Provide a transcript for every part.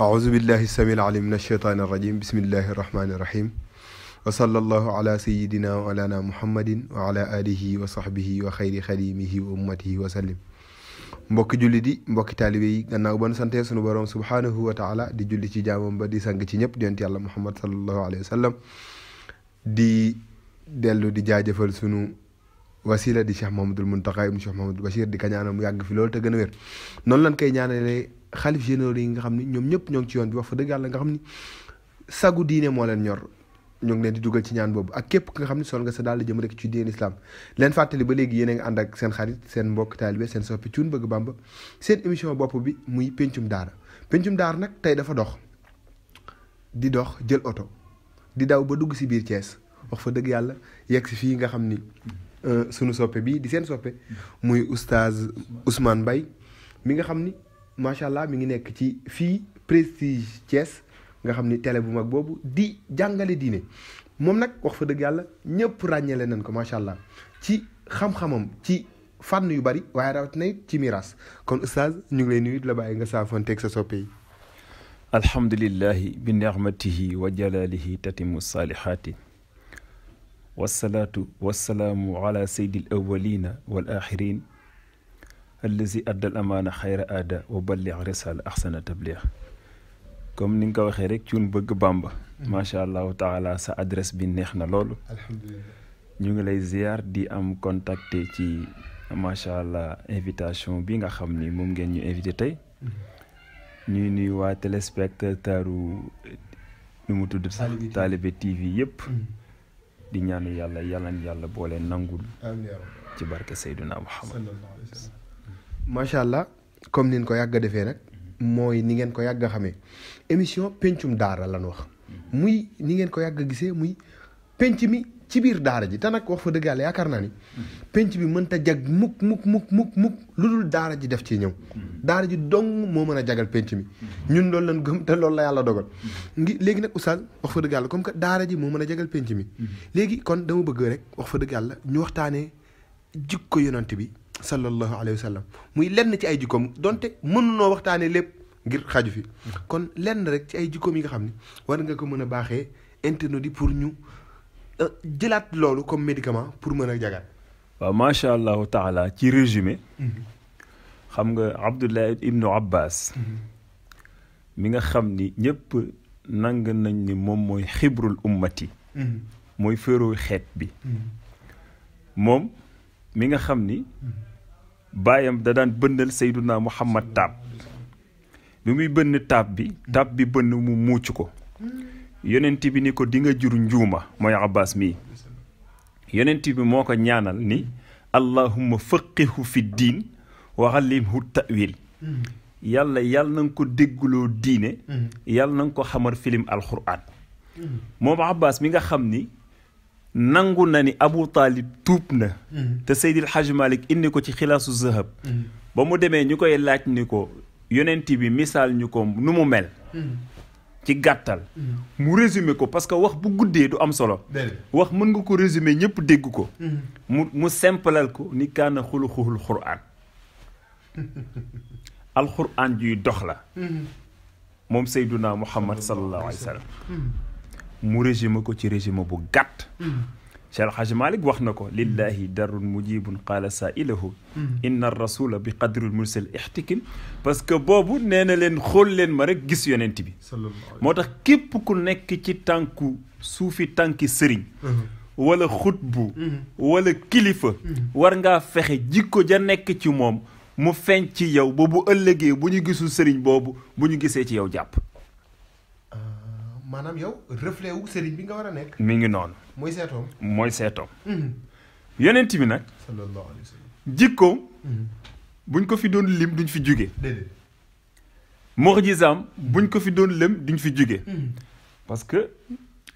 أعوذ بالله السميع العليم من الشيطان الرجيم بسم الله الرحمن الرحيم وصلى الله على سيدنا وعلى محمد وعلى آله وصحبه وخير خديمه وأمته وسلم mbokki julli di mbokki taalibe yi gannaaw ba nu sante sunu borom subhanahu wa taala di julli ci jaamam ba di sang ci ñëpp di yonent yàlla Muhammad sallallahu alayhi wa sallam di dellu di jaajëfal sunu wasila di Cheikh Mouhamadoul Mountakha ibn Cheikh Mouhamadoul Bachir di ka ñaanal mu yàgg fi loolu te gën a wér noonu lañ koy ñaanalee xalif généraux yi nga xam ni ñoom ñëpp ñoo ngi ci yoon bi wax fa dëgg yàlla nga xam ni sagu diine moo leen ñor ñoo ngi leen di dugal ci ñaan boobu ak képp nga xam ne sol nga sa daal di jëm rek ci diine islam leen fàttali ba léegi yéen a ngi ànd ak seen xarit seen mbokk taalibe seen soppi Cuun Bëgg Bàmba seen émission bopp bi muy pencum daara nag tey dafa dox jël oto di daw ba dugg si biir Thiès wax fa dëgg yàlla yegg si fii nga xam ni sunu soppe bi di seen soppe muy oustaz Ousmane Mbaye mi nga xam ni macha allah mi ngi nekk ci fii Prestige Thiès nga xam ni télé bu mag boobu di jàngale diine moom nag wax fa dëgg yàlla ñëpp ràññeele nañ ko macha allah ci xam-xamam ci fànn yu bari waaye rawatina ci miraas kon oustaz ñu ngi lay nuyu la bàyyi nga saafoonteeg sa soppe yi. alhamdulillahi bi ni'matihi wa jalalihi tatimu saalihaati wasalaatu wasalaamu ala sayyidil awwalina wal axirin allazi addal amaana xayra aada wa balligh risala axsana tabliix comme ni nga ko waxee rek Cuun Bëgg Bàmba macha allahu taala sa adresse bi neex na loolu alhamdulilah ñu ngi lay ziar di am contacté ci macha allah invitation bi nga xam ni moom ngeen ñu invité tey ñuy nuyu waa téléspectateur nu mu tudd Talibe TV yëpp di ñaanu yàlla boole nangul ci barke Seydina Muhammad macha allah comme nin ko yàgg a defee nag mooy ni ngeen ko yàgg a xamee émission pencum daara lan wax muy ni ngeen ko yàgg a gisee muy penc mi ci biir daara ji te nag wax fa dëgg yàlla yaakaar naa ni penc bi mënta jag mukk lu dul daara ji def ci ñëw daara ji dong moo mën a jagal penc mi ñun loolu lañ gëm te loolu la yàlla dogal léegi nag oustaz wax fa dëgg yàlla comme que daara ji moo mën a jagal penc mi léegi kon dama bëgg rek wax fa dëgg yàlla ñu waxtaanee jikko yonent bi sallallahu alayhi wa sallam muy lenn ci ay jikkoom donte mënunoo waxtaanee lépp ngir xaju fi kon lenn rek ci ay jikkoom yi nga xam ni war nga ko mën a baaxee internet yi pour ñu jëlaat loolu comme médicament pour mën a jagaat. waaw macha allahu taala ci résumé. xam nga Abdullah ibnu Abbas. mi nga xam ni ñëpp nang nañ ni moom mooy xibrul ummati. mooy féeroo xeet bi. moom mi nga xam ni. baayam da daan bënnal Seyduna Muhammad taab. bi muy bënn taab bi bënn mu muuc ko. yonent bi ni ko di nga jur njuuma mooy Abbas mii yonent bi moo ko ñaanal ni allahumma faqihu fi diin wa allimhu ta'wil yàlla na nga ko déggloo diine yàlla na nga ko xamar filim alquran moom Abbas mi nga xam ni nangu na ni Abu Talib tuub na te Seydil Hajj Malik indi ko ci xilaasu zahab ba mu demee ñu koy laaj ni ko yonent bi misaal ñu ko nu mu mel ci gàttal mu résumé ko parce que wax bu guddee du am solo wax mën nga ko résumé ñëpp dégg ko mu simplal ko ni kaana xuluquhul qur'an alquran juy dox la moom Seyduna Muhammad sallallahu alayhi wa sallam mu résumé ko ci résumé bu gàtt Cheikh El Hadj Malick wax na ko lillahi darun mujibun qaala saailahu inna rasula bi qadril mursal ixtikim parce que boobu nee na leen xool leen ma rek gis yonent bi moo tax képp ku nekk ci tànku suufi tànki sëriñ wala xutbu wala kilifa war ngaa fexe jikko ja nekk ci moom mu feeñ ci yow ba bu ëllëgee bu ñu gisul sëriñ boobu bu ñu gisee ci yow jàpp maanaam yow reflet wu sëriñ bi nga war a nekk mi ngi noonu mooy seetoom yonent bi nag sallallahu alayhi wa sallam jikkoom buñ ko fi doon lim duñ fi jóge mu'jizaam buñ ko fi doon lim duñ fi jóge parce que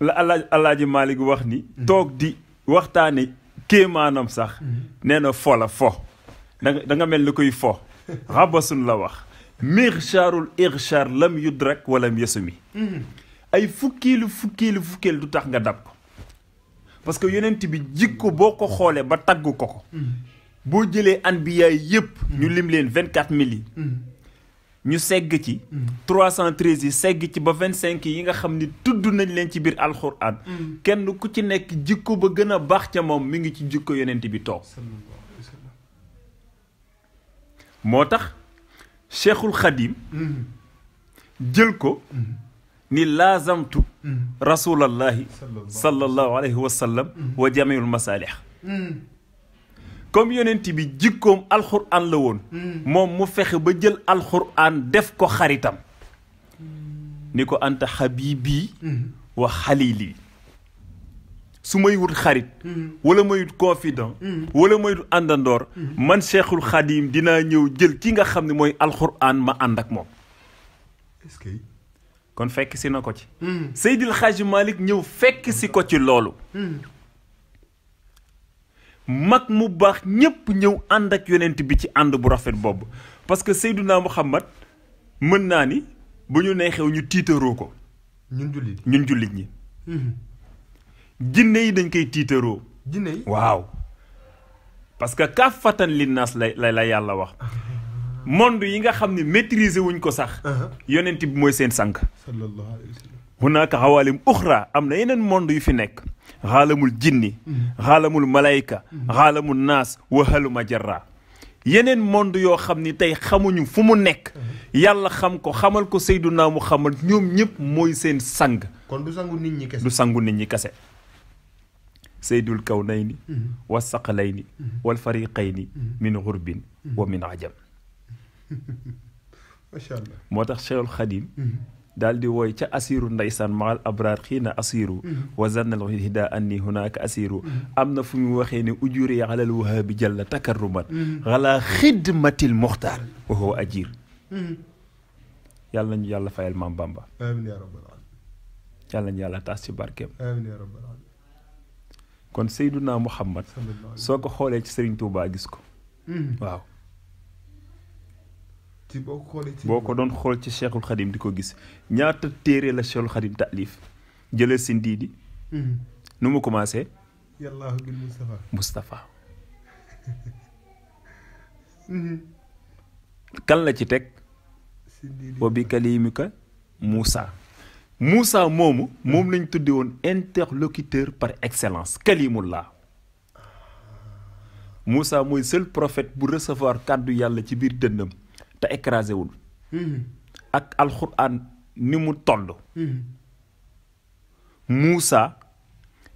la Alaaji Maalik wax ni toog di waxtaane kéemaanam sax nee na fo la fo da nga mel ni koy fo rabasun la wax mirsharul irshar lam yudrak walam yasumi ay fukkeelu du tax nga dab ko parce que yonent bi jikko boo ko xoolee ba tagg ko boo jëlee anbiya yëpp ñu lim leen 24 000 yi ñu segg ci 313 yi segg ci ba 25 yi nga xam ni tudd nañ leen ci biir alxuraan kenn ku ci nekk jikko ba gën a baax ca moom mi ngi ci jikko yonent bi toog moo tax cheikhul xadim jël ko ni laazamtu rasulallahi sallallahu alayhi wa sallam wa jamiul masalih comme yonent bi jikkoom alxuraan la woon moom mu fexe ba jël alxuraan def ko xaritam ni ko anta habibi wa xalili su may wut xarit wala may wut confident wala may wut àndandoor man cheikhul xadim dinaa ñëw jël ki nga xam ne mooy alxuraan ma ànd ak moom est-ce que kon fekk si na ko ci Seydil Hadji Malick ñëw fekk si ko ci loolu mag mu baax ñépp ñëw ànd ak yonent bi ci ànd bu rafet boobu parce que Seyduna Muhammad mën naa ni bu ñu neexew ñu tiitaroo ko ñun jullit ñi jinne yi dañ koy tiitaroo jinne yi waaw parce que kaafatan linnaas la yàlla wax monde yi nga xam ne maîtriser wuñ ko sax yonent bi mooy seen sànq sallallahu alayhi wa sallam hunaaka xawaalim uxra am na yeneen monde yu fi nekk xaalamul jinni xaalamul malayka xaalamul naas wahaluma jarra yeneen monde yoo xam ni tey xamuñu fu mu nekk yàlla xam ko xamal ko Seydunaa Muhammad ñoom ñëpp mooy seen sang kon du sangu nit ñi kese du sangu nit ñi kese seydul kawnayni wa saqalayni wal fariqayni min xurbin wa min ajam macha allah moo tax Cheikhul Xadim daal di wooy ca asiru ndeysaan maal abraar xiina asiru wa zannal hida anni hunaka asiru am na fu mu waxee ne ujuri alal wahabi jalla takarruman ala xidmatil muxtaar wa huwa ajir yàlla nañu yàlla fayal maam Bamba amiin yaa rabbal alamin yàlla nañu yàlla taas ci barkeem amiin yaa rabbal alamin kon Seydunaa Muhammad soo ko xoolee ci Serigne Touba gis ko waaw boo ko doon xool ci Cheikhul Khadim di ko gis ñaata téere la Cheikhul Khadim taalif jëlee si ndiidi nu mu commencé yàllaahu bil Mustafa kan la ci teg wa bi kalimika Moussa moomu moom lañ tudde woon interlocuteur par excellence kalimullah Moussa mooy seul prophète bu recevoir kàddu yàlla ci biir dënnam te écrasé wul ak alxuraan ni mu toll Moussa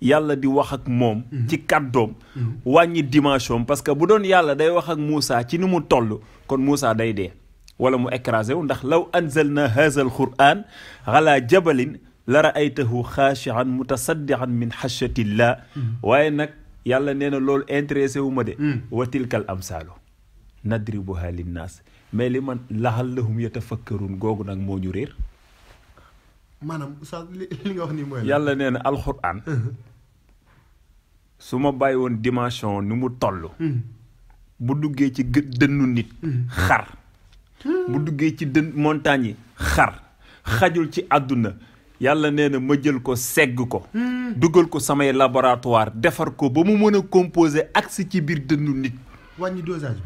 yàlla di wax ak moom ci kàddoom wàññi dimension parce que bu doon yàlla day wax ak Moussa ci ni mu toll kon Moussa day dee wala mu écrasé wu ndax law anzalna haza alquran ala jabalin la raaytahu xaashian mutasaddian min xashatillah waaye nag yàlla nee na loolu intéressé wu ma de wa tilkal amsaalu nadribuha linnaas mais li man laxallahum yatafakkarun googu nag moo ñu réer maanaam oustaz li nga wax nii mooy yàlla nee na alquran su ma bàyyi woon dimension ni mu toll bu duggee ci dënnu nit xar bu duggee ci montagne yi xajul ci àdduna yàlla nee na ma jël ko segg ko dugal ko samay laboratoire defar ko ba mu mën a composer agsi ci biir dënnu nit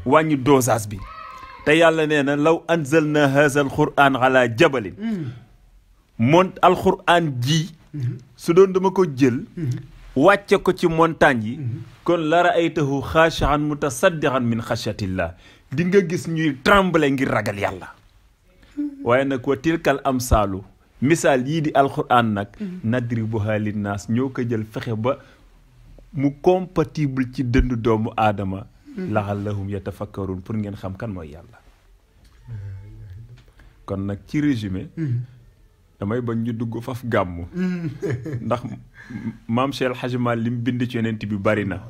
wàññi dosage bi te yàlla nee na law anzalna haza alquran ala jabalin alquran ji su doon dama ko jël wàcce ko ci montagne yi kon la raaytahu xaashian mutasaddian min xashatillah di nga gis ñuy trembler ngir ragal yàlla waaye nag wa tilkal amsaalu misaal yii di alquran nag nadribuha linnaas ñoo ko jël fexe ba mu compatible ci dëndu doomu aadama laxallahum yatafakkarun pour ngeen xam kan mooy yàlla kon nag ci résumé damay bañ ñu dugg faf gàmmu ndax maam Cheikh El Hadji Malick li mu bind ci yonent bi bari na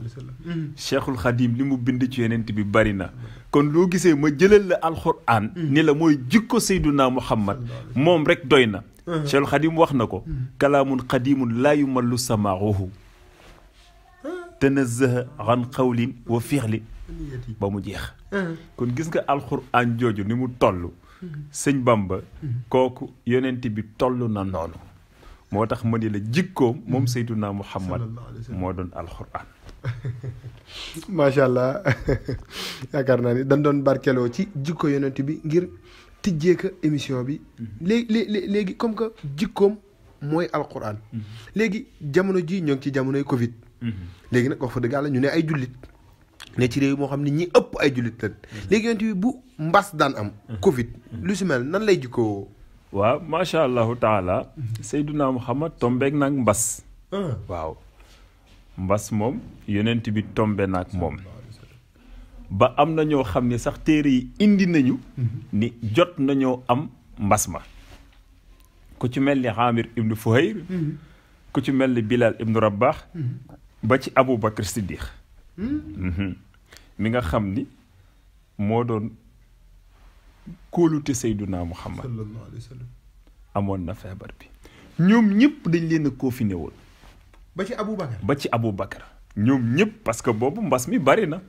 Cheikhul Khadim li mu bind ci yonent bi bari na kon loo gisee ma jëlal la alxuraan ni la mooy jikko Seydunaa Muhammad moom rek doy na Cheikhul Khadim wax na ko kalaamun qadimun laa yumallu samaahu tanazzaha an qawlin wa fi'lin ba mu jeex kon gis nga alxuraan jooju ni mu toll sëñ Bamba kooku yonent bi toll na noonu moo tax ma ni la jikkoom moom Seydunaa Muhammad moo doon alxuraan macha allah yaakaar naa ni dañ doon barkeloo ci jikko yonent bi ngir tijjee ko émission bi léegi comme que jikkoom mooy alquran léegi jamono ji ñoo ngi ci jamonoy Covid léegi nag wax fa dëgg yàlla ñu ne ay jullit ne ci réew moo xam ne ñi ëpp ay jullit lañ léegi yonent bi bu mbas daan am Covid lu si mel nan lay jikkoo waaw macha allahu taala Seyduna Muhammad tombeek nag mbas waaw mbas moom yonent bi tombe nag moom ba am na ñoo xam ne sax téere yi indi nañu ni jot nañoo am mbas ma ku ci mel ni Amir ibnu Fuhayr ku ci mel ni Bilal ibnu Rabah ba ci Abu Bakr Siddiq mi nga xam ni moo doon kóolute Seyduna Muhammad sallallahu alayhi wa sallam amoon na feebar bi ñoom ñëpp dañ leen a confiné woon ba ci Abu Bakar ñoom ñëpp parce que boobu mbas mi bari na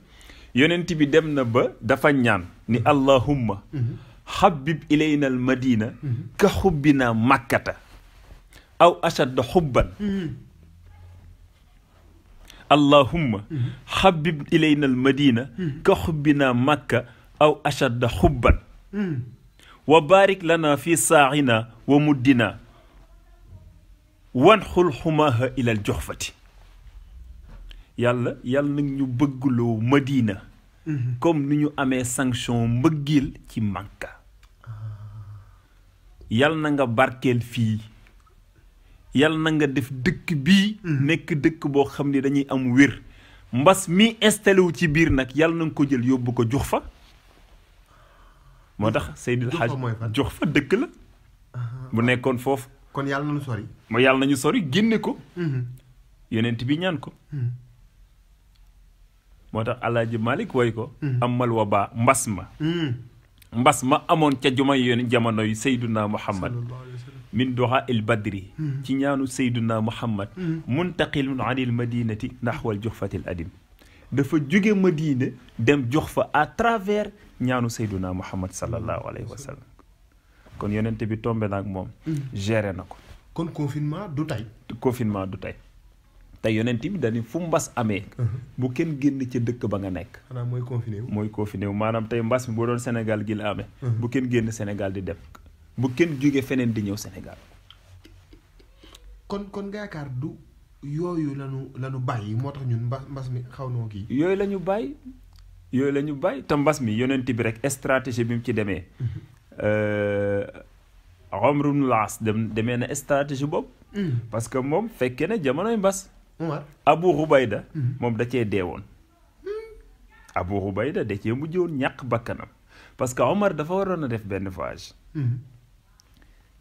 yonent bi dem na ba dafa ñaan ni allahumma habib ilayna al madina ka xubbina makkata aw ashadda xubban allahumma habib ilayna al madina ka xubbina makka aw ashadda xubban wa barik lana fi saaxina wa muddina wanxul xumaaha ilal joxfati yàlla nag ñu bëggloo Madina comme ni ñu amee sanction mbëggeel ci Makka yàlla na nga barkeel fii yàlla na nga def dëkk bii nekk dëkk boo xam ne dañuy am wér mbas mi installé wu ci biir nag yàlla na nga ko jël yóbbu ko Juxfa moo tax Seydil Hadj Juxfa dëkk la bu nekkoon foofu kon yàlla nañu sori ma yàlla nañu sori génne ko yonent bi ñaan ko moo tax Alaaji Malik woy ko amal waba mbas ma amoon ca juma yoon jamono yu Seyduna Muhammad min doxa il badri ci ñaanu Seyduna Muhammad muntaqilun anil madinati naxwal juxfatil adim dafa jóge Madina dem Juxfa à travers ñaanu Seyduna Muhammad sallallahu alayhi wa sallam kon yonent bi tombé na ak moom géré na ko kon confinement du tey te yonent bi dañu fu mbas amee bu kenn génn ca dëkk ba nga nekk xanaa mooy confiné wu maanaam tey mbas mi boo doon Sénégal gi la amee bu kenn génn Sénégal di dem bu kenn jóge feneen di ñëw Sénégal kon nga yaakaar du yooyu lanu bàyyi moo tax ñun mbas mi xaw noo kii yooyu la ñu bàyyi te mbas mi yonent bi rek stratégie bi mu ci demee Amr ibn al-As demee na stratégie boobu parce que moom fekkee ne jamonoy mbas Abu Ubayda moom da cee deewoon Abu Ubayda da cee mujjoon ñàkk bakkanam parce que Omar dafa waroon a def benn voyage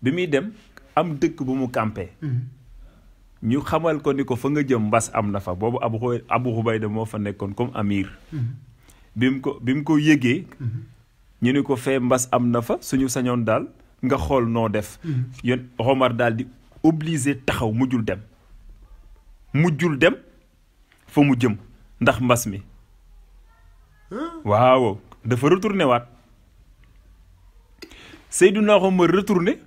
bi muy dem am dëkk bu mu campé ñu xamal ko ni ko fa nga jëm mbas am na fa boobu Abu Ubayda moo fa nekkoon comme amir bi mu ko yëgee ñu ni ko fee mbas am na fa suñu sañoon daal nga xool noo def yon Omar daal di obligé taxaw mujjul dem fa mu jëm ndax mbas mi waaw dafa retourné waat Seydina Omar retourné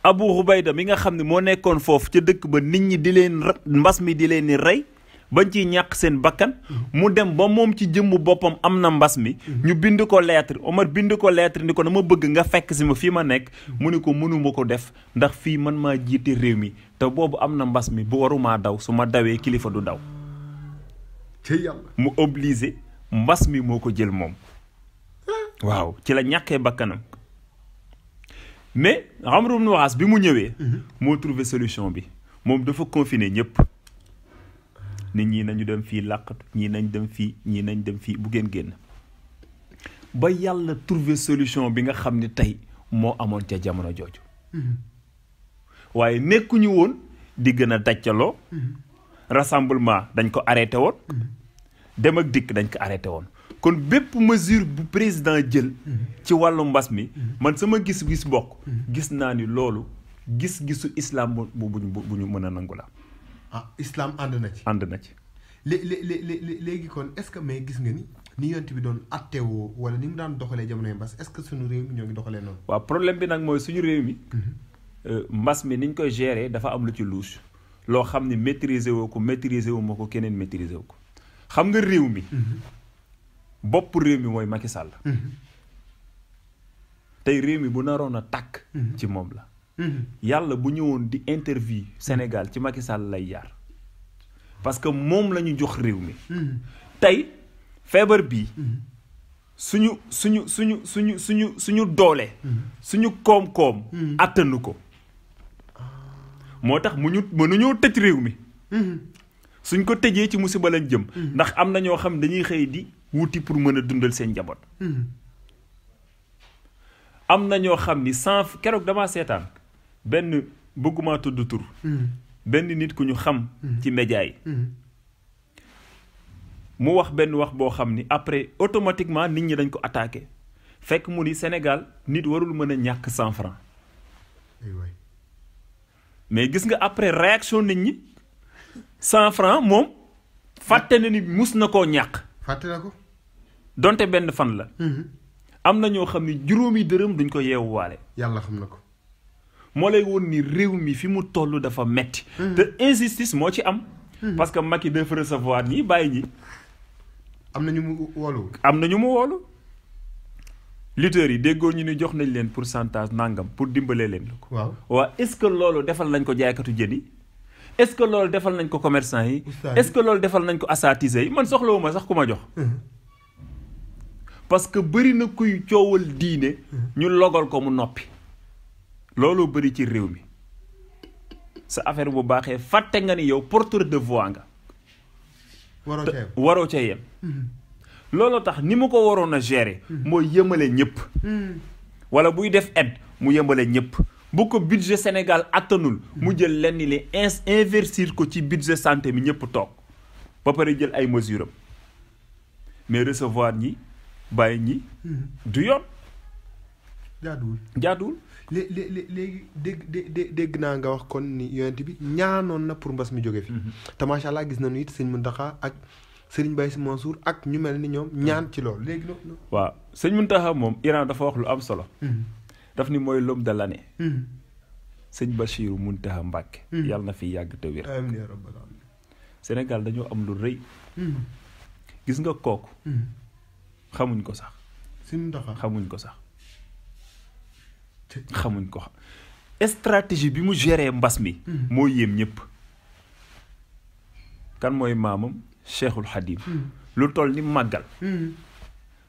Abu Ubayda mi nga xam ne moo nekkoon foofu ca dëkk ba nit ñi di leen mbas mi di leen ni rey bañ ciy ñàkk seen bakkan mu dem ba moom ci jëmmu boppam am na mbas mi ñu bind ko lettre Omar bind ko lettre ni ko dama bëgg nga fekk si ma fii ma nekk mu ni ko mënuma ko def ndax fii man maa jiite réew mi te boobu am na mbas mi bu warumaa daw su ma dawee kilifa du daw mu obligé mbas mi moo ko jël moom waaw ci la ñàkkee bakkanam mais Amr ibn al-As bi mu ñëwee moo trouvé solution bi moom dafa confiné ñëpp nit ñi nañu dem fii làqatu ñii nañ dem fii bu ngeen génn ba yàlla trouvé solution bi nga xam ne tey moo amoon ca jamono jooju waaye nekkuñu woon di gën a daccaloo rassemblement dañ ko arrêté woon dem ak dikk dañ ko arrêté woon kon bépp mesure bu président jël ci wàllu mbas mi man sama gis-gis bokk gis naa ni loolu gis-gisu islam bu ñu mën a nangu la islam ànd na ci léegi kon est-ce que mais gis nga ni yonent bi doon attewoo wala ni mu daan doxalee jamonoy mbas est-ce que suñu réew mi ñoo ngi doxalee noonu waaw problème bi nag mooy suñu réew mi mbas mi niñ koy gérer dafa am lu ci louche loo xam ni maîtriser woo ko keneen maîtriser wu ko xam nga réew mi bopp réew mi mooy Macky Sall tey réew mi bu naroon a tàkk ci moom la yàlla bu ñëwoon di interview Sénégal ci Macky Sall lay jaar parce que moom la ñu jox réew mi tey feebar bii suñu doole suñu koom-koom attanu ko moo tax mënuñoo tëj réew mi suñ ko tëjee ci musiba lañ jëm ndax am na ñoo xam dañuy xëy di wuti pour mën a dundal seen njaboot am na ñoo xam ni keroog damaa seetaan benn bëgguma tudd tur benn nit ku ñu xam ci média yi mu wax benn wax boo xam ni après automatiquement nit ñi dañ ko attaqué fekk mu ni Sénégal nit warul mën a ñàkk 100 francs mais gis nga après réaction nit ñi 100 francs moom fàtte na ni mus na koo ñàkk fàtte na ko donte benn fan la am na ñoo xam ni juróomi dërëm duñ ko yeewuwaale yàlla xam na ko moo lay woon ni réew mi fi mu toll dafa metti te injustice moo ci am parce que Macky dafa recevoir ñi bàyyi ñi am na ñu mu woolu lutteurs yi déggoo ñu ni jox nañ leen pourcentage nangam pour dimbalee leen la ko waaw est-ce que loolu defal nañ ko jaaykatu jën yi est-ce que loolu defal nañ ko commerçant yi est-ce que loolu defal nañ ko asatise yi man soxlawuma sax ku ma jox parce que bëri na kuy coowal diine ñu logal ko mu noppi looloo bëri ci réew mi sa affaire bu baaxee fàtte nga ni yow porteur de voix nga waroo ca yem looloo tax ni mu ko waroon a gérer mooy yëmale ñëpp wala buy def aide mu yëmale ñëpp bu ko budget Sénégal attanul mu jël lenn li investir ko ci budget santé mi ñëpp toog ba pare jël ay mesures am mais recevoir ñi bàyyi ñi du yoon jaaduwul léegi dégg naa nga wax kon ni yonent bi ñaanoon na pour mbas mi jóge fi te macha allah gis nañu it sëñ Mountakha ak sëriñ Baye Sy Mansour ak ñu mel ni ñoom ñaan ci loolu léegi loolu waaw sëñ Mountakha moom Iran dafa wax lu am solo daf ni mooy l'homme de l'année sëñ Bachirou Mountakha Mbacké yàlla na fi yàgg te wér amiin yaa rabbal aalamiin Sénégal dañoo am lu rëy gis nga kooku xamuñ ko sax xamuñ ko stratégie bi mu géré mbas mi moo yéem ñëpp kan mooy maamam Cheikhul Khadim lu toll ni màggal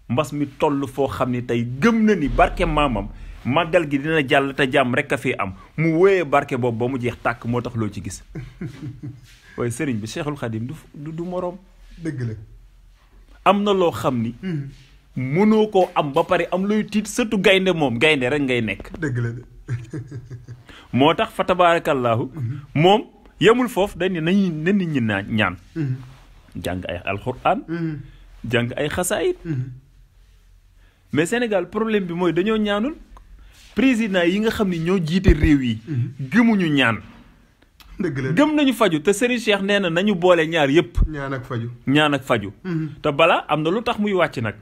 mbas mi toll foo xam ni tey gëm na ni barke maamam màggal gi dina jàll te jàmm rek a fi am mu wóoyee barke boobu ba mu jeex tàkk moo tax loo ci gis waaye sëriñ bi Cheikhul Khadim du moroom dëgg la am na loo xam ni mënoo koo am ba pare am looy tiit surtout gaynde moom gaynde rek ngay nekk dëgg la moo tax fa tabaarakallaahu moom yemul foofu dañ ne nañu ne nit ñi ñaan jàng ay alxuraan jàng ay xasaayit mais Sénégal problème bi mooy dañoo ñaanul président yi nga xam ni ñoo jiite réew yi gëmuñu ñaan dëgg la gëm nañu faju te Serigne Cheikh nee na nañu boole ñaar yépp ñaan ak faju te balaa am na lu tax muy wàcc nag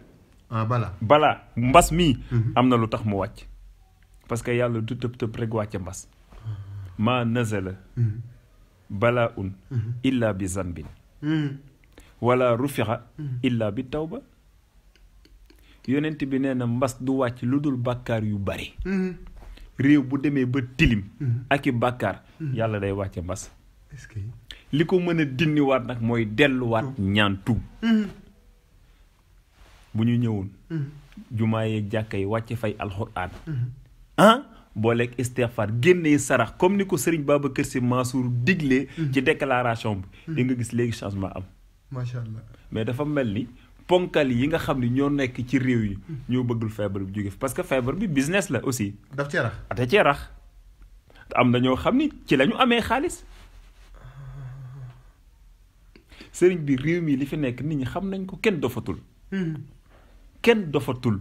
balaa mbas mii am na lu tax mu wàcc parce que yàlla du tëb rek wàcce mbas maa nazala balaa un illa bi zanbin wala rufixa illa bi tawba yonent bi nee na mbas du wàcc lu dul bàkkaar yu bari réew bu demee ba tilim ak i bàkkaar yàlla day wàcce mbas li ko mën a dindiwaat nag mooy delluwaat ñaan tuub bu ñu ñëwoon jumaa yeeg jàkka yi wàcce fay alxuraan booleeg istighfar génnee sarax comme ni ko Serigne Babacar Sy Mansour diglee ci déclaration bi di nga gis léegi changement am macha allah mais dafa mel ni ponkal yi nga xam ni ñoo nekk ci réew yi ñoo bëggul feebar bi jóge fi parce que feebar bi business la aussi daf cee rax da cee rax am na ñoo xam ni ci la ñu amee xaalis sëriñ bi réew mi li fi nekk nit ñi xam nañ ko kenn dofatul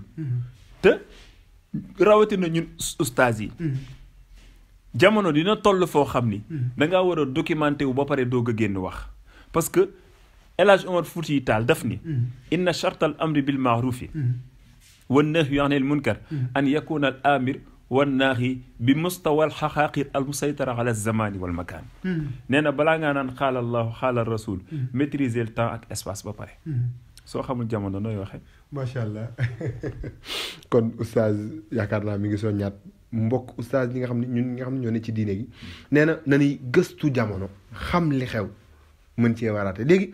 te rawatina ñun ustaas yi jamono dina toll foo xam ni dangaa war a documenté wu ba pare doog a génn wax parce que El Hadj Omar Fouti Taal daf ni inna chartal amri bil maarufi wan nahyi anil munkar an yakuna al amir wan naahi bi mustawal xaqaaqir al musaytara ala zamani wal makaan nee na balaa ngaa naan xaala allahu xaala rasul maîtriser le temps ak espace ba pare soo xamul jamono nooy waxe macha allah kon oustaz yaakaar naa mi ngi soññaat mbokk oustaz ñi nga xam ne ñun ñi nga xam ne ñoo ne ci diine gi nee na nañuy gëstu jamono xam li xew mën cee waraate léegi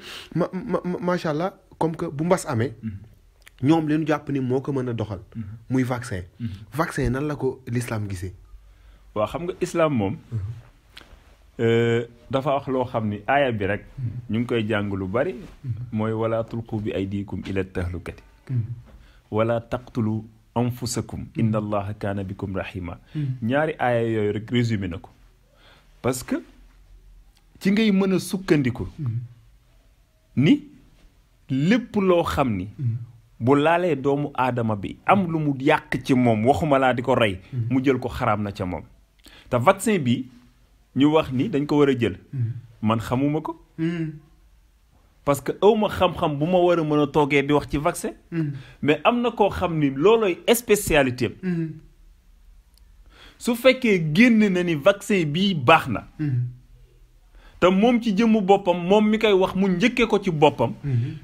macha allah comme que bu mbas amee ñoom leen jàpp ni moo ko mën a doxal muy vaccin vaccin nan la ko l'islam gisee. waaw xam nga islam moom dafa wax loo xam ni aaya bi rek ñu ngi koy jàng lu bari mooy wala tulqu bi aydikum ila tahlukati wala taqtulu anfusakum inna allaha kaana bikum rahima ñaari aaya yooyu rek résumé na ko parce que ci ngay mën a sukkandiku ni lépp loo xam ni bu laalee doomu aadama bi am lu mu yàq ci moom waxuma laa di ko rey mu jël ko xaraam na ca moom te vaccin bi ñu wax ni dañ ko war a jël man xamuma ko parce que awma xam-xam bu ma war a mën a toogee di wax ci vaccin mais am na koo xam ni loolooy spécialité su fekkee génn na ni vaccin bii baax na te moom ci jëmmu boppam moom mi koy wax mu njëkke ko ci boppam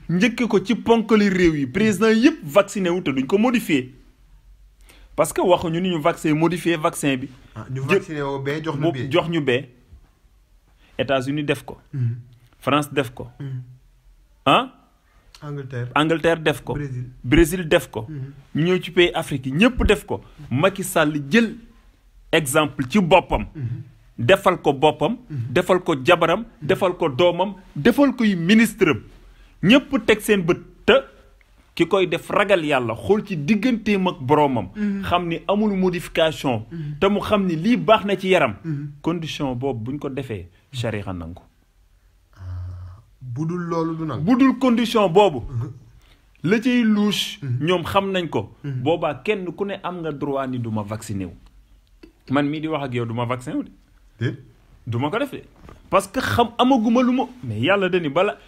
njëkke ko ci ponkali réew yi président yëpp vacciné wu te duñ ko modifié parce que waxuñu ni ñu vaccin modifié vaccin bi ñu vacciné woo bee jox ñu bee États-Unis def ko France def ko Angleterre def ko Brésil def ko ñu ñëw ci pays Afrique yi ñëpp def ko Macky Sall jël exemple ci boppam defal ko boppam defal ko jabaram defal ko doomam defal koy ministre am ñëpp teg seen bët te ki koy def ragal yàlla xool ci digganteem ak boroomam xam ni amul modification te mu xam ni lii baax na ci yaram condition boobu buñ ko defee sharia nangu budul loolu du nangu budul condition boobu la cay louche ñoom xam nañ ko boobaa kenn ku ne am nga droit ni du ma vacciné wu man mii di wax ak yow du ma vacciné wu de du ma ko def de parce que xam amaguma lu ma mais yàlla dani bala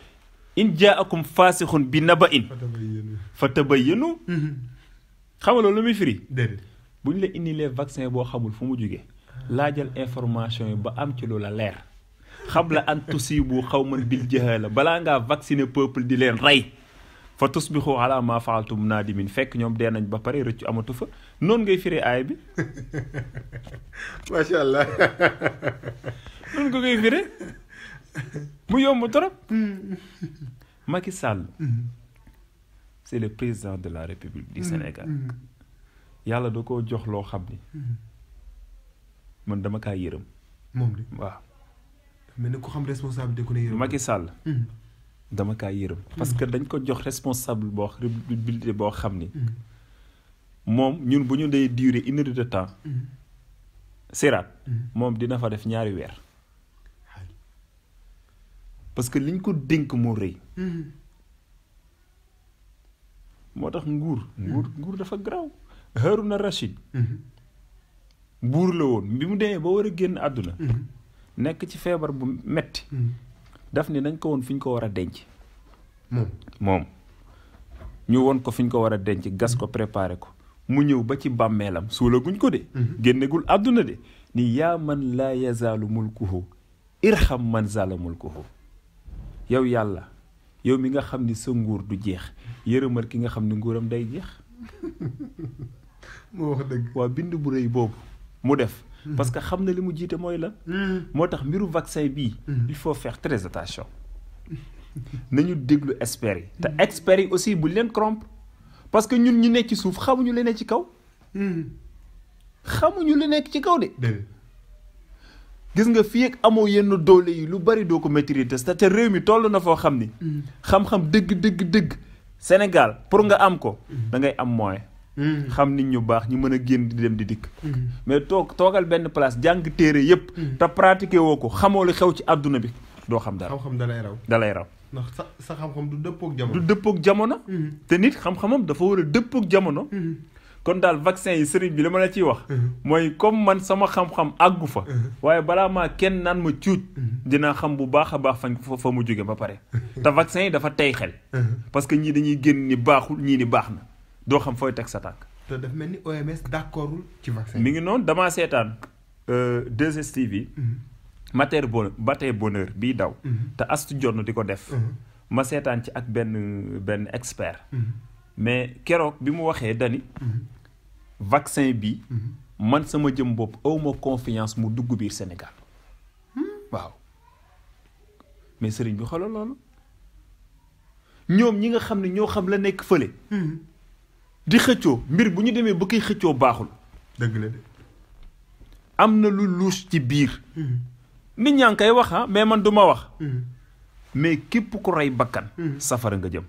in jaakum faasixun bi naba'in fatabayyanu xam nga loolu lu muy firi bu ñu la indilee vaccin boo xamul fu mu jógee laajal information yi ba am ci lu la leer xabla an tusibu xawman bil jahala balaa ngaa vacciner peuple di leen rey fa tusbixu ala ma faaltum naadimin fekk ñoom dee nañ ba pare rëccu amatu fa noonu ngay firee aaya bi macha allah noonu nga koy firee mu yomb trop Macky Sall c'est le président de la République du Sénégal yàlla da koo jox loo xam ni man dama kaa yërëm moom de waaw mais ne ko xam responsabilité ku ne yërëm Macky Sall dama kaa yërëm parce que dañ ko jox responsabilité boo xam ni moom ñun bu ñu dee durer 1 heure de temps siraat moom dina fa def 2 weer parce que liñ ko dénk moo rëy moo tax nguur dafa garaaw Haruna Rachid buur la woon bi mu demee ba war a génn àdduna nekk ci feebar bu metti daf ni nañ ko woon fi ñu ko war a denc moom ñu woon ko fi ñu ko war a denc gas ko préparé ko mu ñëw ba ci bàmmeelam suulaguñ ko de génnegul àdduna de ni yaa man laa yazaalu mulkuhu irham man zaala mulkuhu yow yàlla yow mi nga xam ni sa nguur du jeex yërëmal ki nga xam ni nguuram day jeex moo wax dëgg waa bind bu rëy boobu mu def parce que xam na li mu jiite mooy lan moo tax mbiru vaccin bii il faut faire très attention nañu déglu experts yi te experts yi aussi bu leen corrompre parce que ñun ñu nekk ci suuf xamuñu li nekk ci kaw xamuñu li nekk ci kaw de gis nga fii ak amoo yenn doole yi lu bari doo ko maîtriser te réew mi toll na foo xam ni xam-xam dëgg Sénégal pour nga am ko da ngay am moyen xam nit ñu baax ñu mën a génn di dem di dikk mais toogal benn place jàng téere yépp te pratiquer woo ko xamoo li xew ci àdduna bi doo xam dara xam-xam dalay raw ndax sa xam-xam du dëppook jamono te nit xam-xamam dafa war a dëppook jamono kon daal vaccin yi sëriñ bi li ma la ciy wax mooy comme man sama xam-xam àggu fa waaye balaa maa kenn naan ma cuuj dinaa xam bu baax a baax fa mu jóge ba pare te vaccin yi dafa tey xel parce que ñii dañuy génn ni baaxul ñii ni baax na doo xam fooy teg sa tànk te daf mel ni OMS d'accordul ci vaccin mi ngi noonu damaa seetaan 2STV Matin Bonheur bii daw te Astu Jonn di ko def ma seetaan ci ak benn expert mais keroog bi mu waxee dani vaccin bi man sama jëm bopp awma confiance mu dugg biir Sénégal waaw mais sëriñ bi xoolal loolu ñoom ñi nga xam ne ñoo xam la nekk fële di xëccoo mbir bu ñu demee ba koy xëccoo baaxul dëgg la de am na lu luus ci biir nit ñaa ngi koy wax mais man du ma wax mais képp ku rey bakkan safara nga jëm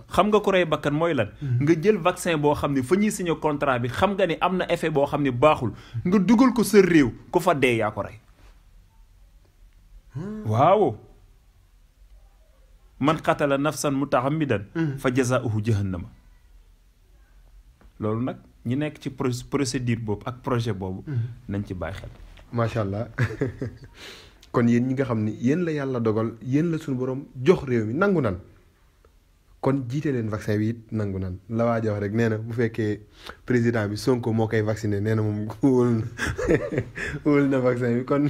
xam nga ku rey bakkan mooy lan nga jël vaccin boo xam ne fa ñuy signé contrat bi xam nga ni am na effet boo xam ne baaxul nga dugal ko sa réew ku fa dee yaa ko rey waaw man qatala nafsan mutahammidan fa jazaa'uhu jahannama loolu nag ñi nekk ci procédure boobu ak projet boobu nañ ci bàyyi xel macha allah kon yéen ñi nga xam ni yéen la yàlla dogal yéen la suñu borom jox réew mi nangu nan kon jiite leen vaccin bi it nangu nan la waa jox rek nee na bu fekkee président bi Sonko moo koy vacciné nee na moom wóolu na vaccin bi kon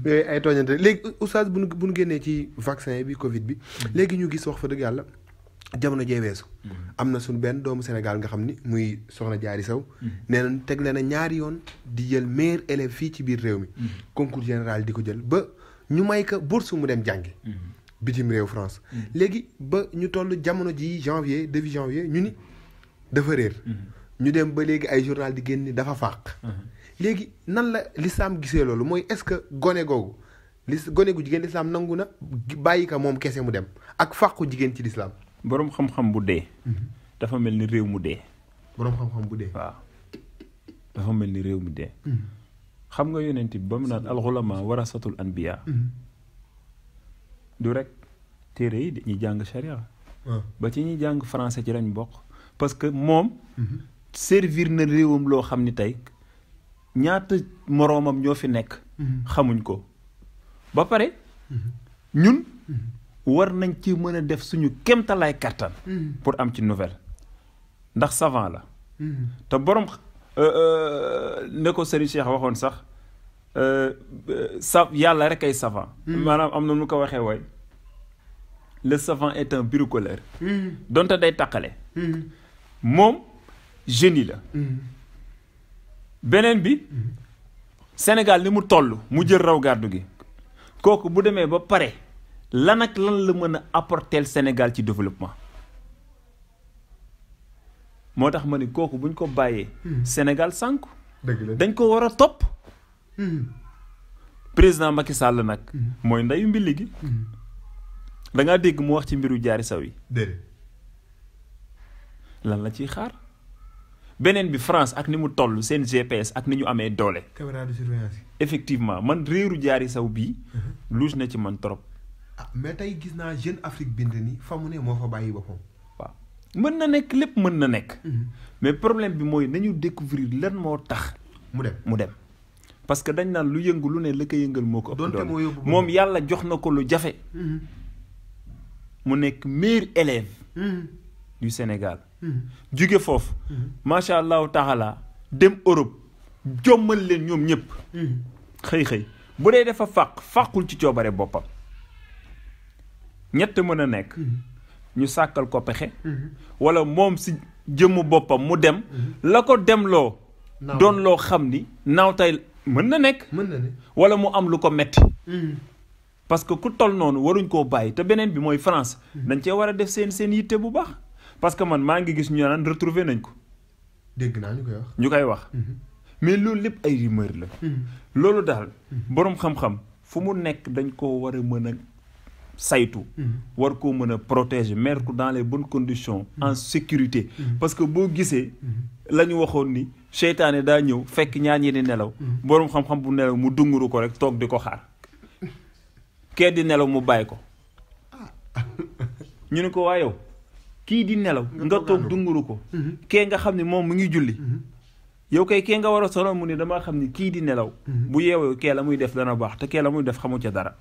yooyu ay tooñante léegi oustaz bu nu génnee ci vaccin bi Covid bi léegi ñu gis wax fa dëgg yàlla jamono jee weesu am na suñu benn doomu Sénégal nga xam ni muy Soxna Diary Sow nee na teg leen a ñaari yoon di jël meilleur élève fii ci biir réew mi concours général di ko jël ba ñu may ko bourse mu dem jàngi bitim réew France léegi ba ñu toll jamono ji janvier début janvier ñu ni dafa réer ñu dem ba léegi ay journal di génn ni dafa fàq léegi nan la l'islam gisee loolu mooy est-ce que gone googu gone gu jigéen l'islam nangu na bàyyi ko moom kese mu dem ak fàqu jigéen ci l'islam boroom xam-xam bu dee dafa mel ni réew mu dee boroom xam-xam bu dee waaw dafa mel ni réew mu dee xam nga yonent bi ba mu naan al-ulama warasatul anbiya du rek téere yi ñi jàng sharia ba ci ñi jàng français ci lañ bokk parce que moom servir na réewam loo xam ni tey ñaata moroomam ñoo fi nekk xamuñ ko ba pare ñun war nañ ci mën a def suñu kéemtalaay kattan pour am ci nouvelle ndax savant la te borom ne ko Serigne Cheikh waxoon sax yàlla rek ay savant maanaam am na nu ko waxee wooy le savant est un bricoleur donte day taqale moom génie la beneen bi Sénégal ni mu toll mu jël raw gàddu gi kooku bu demee ba pare lan ak lan la mën a apporter Sénégal ci développement moo tax ma ni kooku buñ ko bàyyee Sénégal sànku dañ ko war a topp président Macky Sall nag mooy ndeyu mbilli gi da ngaa dégg mu wax ci mbiru Diary Sow yi lan la ciy xaar beneen bi France ak ni mu toll seen GPS ak ni ñu amee doole caméra de surveillance yi effectivement man réeru Diary Sow bii luus na ci man trop mais tey gis naa Jeune Afrique bind ni fa mu ne moo fa bàyyi boppam waaw mën na nekk lépp mën na nekk mais problème bi mooy nañu découvrir lan moo tax mu dem parce que dañ naan lu yëngu lu ne la ko yëngal moo ko ëpp doole moom yàlla jox na ko lu jafe mu nekk meilleur élève du Sénégal jóge foofu macha allahu taala dem Europe jommal leen ñoom ñëpp xëy bu dee dafa fàqul ci coobare boppam ñett mën a nekk ñu sàkkal ko pexe wala moom si jëmmu boppam mu dem la ko demloo doon loo xam ni naaw tey mën na nekk wala mu am lu ko metti parce que ku toll noonu waruñ koo bàyyi te beneen bi mooy France dañ cee war a def seen yitte bu baax parce que man maa ngi gis ñu naan retrouver nañ ko dégg naa ñu koy wax mais loolu lépp ay rumeur la loolu daal boroom xam-xam fu mu nekk dañ koo war a mën a saytu war koo mën a protéger mettre ko dans les bonnes conditions en sécurité parce que boo gisee la ñu waxoon ni seytaane daa ñëw fekk ñaar ñi di nelaw boroom xam-xam bu nelaw mu dunguru ko rek toog di ko xaar kee di nelaw mu bàyyi ko ñu ne ko waa yow kii di nelaw nga toog dunguru ko kee nga xam ne moom mu ngi julli yow kay kee nga war a solo mu ne damaa xam ni kii di nelaw bu yeewoo kee la muy def dana baax te kee la muy def xamu ca dara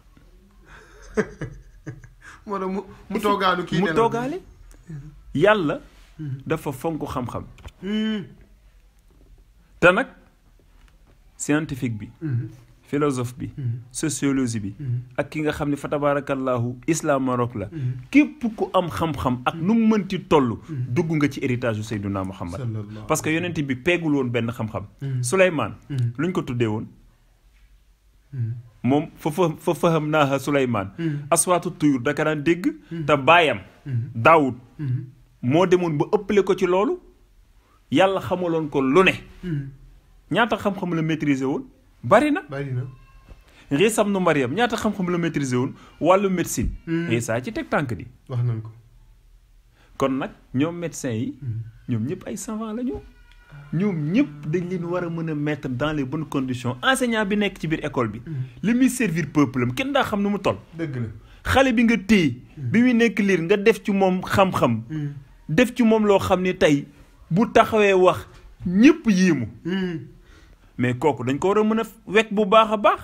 moo tax mu toogaanu kii mu toogaale yàlla dafa fonk xam-xam te nag scientifique bi philosophe bi sociologie bi ak ki nga xam ne fa tabarakallahu islam Maroc la képp ku am xam-xam ak nu mu mënti toll dugg nga ci héritage u Seydina Muhammad parce que yonent bi peegul woon benn xam-xam Souleymane luñ ko tuddee woon moom fa faham naaha Souleymane aswaatu tuyur daka daan dégg te baayam Daawud moo demoon ba ëppale ko ci loolu yàlla xamaloon ko lu ne ñaata xam-xam la maîtriser woon bari na Iisa ibnu Maryam ñaata xam-xam la maîtriser woon wàllu médecine Iisa ci teg tànk di wax nañ ko kon nag ñoom médecins yi ñoom ñëpp ay savants la ñu ñoom ñëpp dañ leen war a mën a mettre dans les bonnes conditions enseignant bi nekk ci biir école bi li muy servir peuple am kenn daa xam nu mu toll dëgg la xale bi nga téye bi muy nekk liir nga def ci moom xam-xam def ci moom loo xam ni tey bu taxawee wax ñëpp yéemu mais kooku dañ ko war a mën a wekk bu baax a baax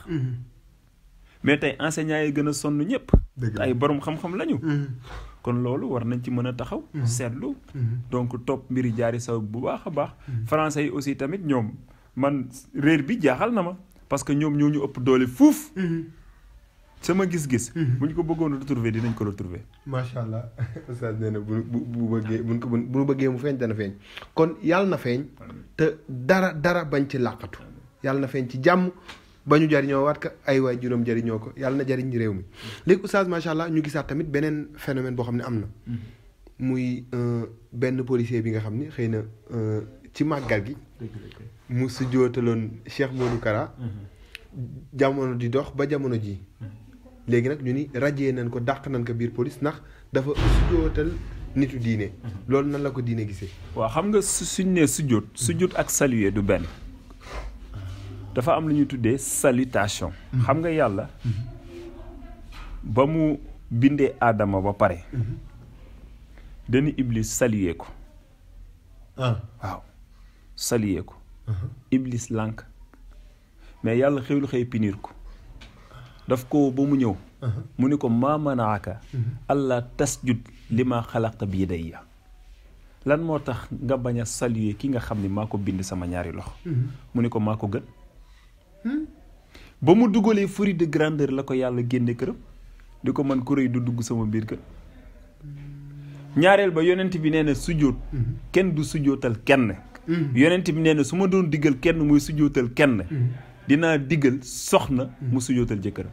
mais tey enseignants yi gën a sonn ñëpp ay borom xam-xam lañu kon loolu war nañ ci mën a taxaw seetlu donc topp mbiri jaari saw bu baax a baax français yi aussi tamit ñoom man réer bi jaaxal na ma parce que ñoom ñoo ñu ëpp doole fuuf sama gis-gis bu ñu ko bëggoon retrouver dinañ ko retrouver macha allah oustaz nee na bu bëggee bu bëggee mu feeñ dana feeñ kon yàlla na feeñ te dara bañ ci làqatu yàlla na feeñ ci jàmm ba ñu jariñoo waat ka ay waay juróom jariñoo ko yàlla na jariñ réew mi léegi oustaz macha allah ñu gisaat tamit beneen phénomène boo xam ne am na muy benn policier bi nga xam ni xëy na ci màggal gi mu sujjootaloon Cheikh Modou Kara jamono di dox ba jamono ji léegi nag ñu ni rajee nañ ko dàq nañ ko biir police ndax dafa sujjootal nitu diine loolu nan la ko diine gisee waaw xam nga suñ nee sujjoot ak saluer du benn dafa am lu ñuy tuddee salutation xam nga yàlla ba mu bindee aadama ba pare dañu Iblis saluer ko waaw saluer ko Iblis lànk mais yàlla xewlu xëy pinir ko daf ko ba mu ñëw mu ni ko maa manaaka allah tasjud li ma xalaqta bi yadayya lan moo tax nga bañ a saluer ki nga xam ni maa ko bind sama ñaari loxo mu ni ko maa ko gën ba mu dugalee fruit de grandeur la ko yàlla génne këram di ko man ku rëy du dugg sama biir kër ñaareel ba yonent bi nee na sujjóot kenn du sujjóotal kenn yonent bi nee na su ma doon diggal kenn muy sujjóotal kenn dinaa diggal soxna mu sujjóotal jëkkëram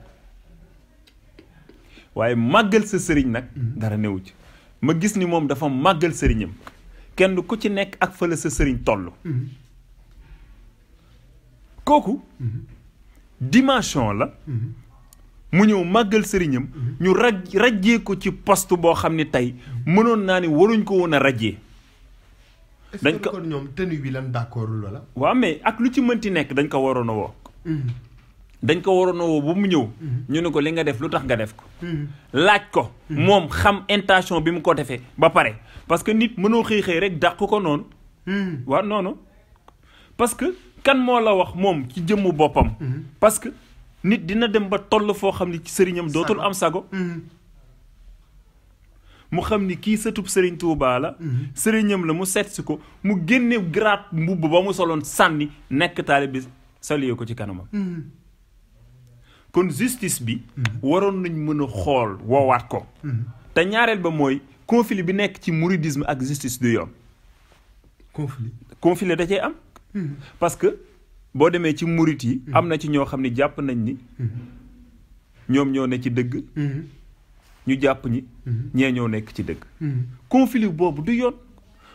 waaye màggal sa sëriñ nag dara newu ci ma gis ni moom dafa màggal sëriñam kenn ku ci nekk ak fële sa sëriñ toll kooku dimension la mu ñëw màggal sëriñam ñu rajjee ko ci poste boo xam ne tey mënoon naa ni waruñ ko woon a rajjee dañ ko ñoom tenue bi lan d'accordul wala waaw mais ak lu ci mënti nekk dañ ko waroon a woo dañ ko waroon a woo ba mu ñëw ñu ne ko li nga def lu tax nga def ko laaj ko moom xam intention bi mu ko defee ba pare parce que nit mënoo xëy rek dàq ko noonu waaw noonu parce que kan moo la wax moom ci jëmmu boppam parce que nit dina dem ba toll foo xam ni ci sëriñam dootul am sago mu xam ni kii sëtub sëriñ Tuubaa la sëriñam la mu seet si ko mu génne grade mbubb ba mu soloon sànni nekk taalibe bi salué ko ci kanamam kon justice bi waroon nañ mën a xool woowaat ko te ñaareel ba mooy conflit bi nekk ci mouridisme ak justice du yoon conflit da cee am parce que boo demee ci murit yi am na ci ñoo xam ne jàpp nañ ni ñoom ñoo ne ci dëgg ñu jàpp ñi ñee ñoo nekk ci dëgg conflit boobu du yoon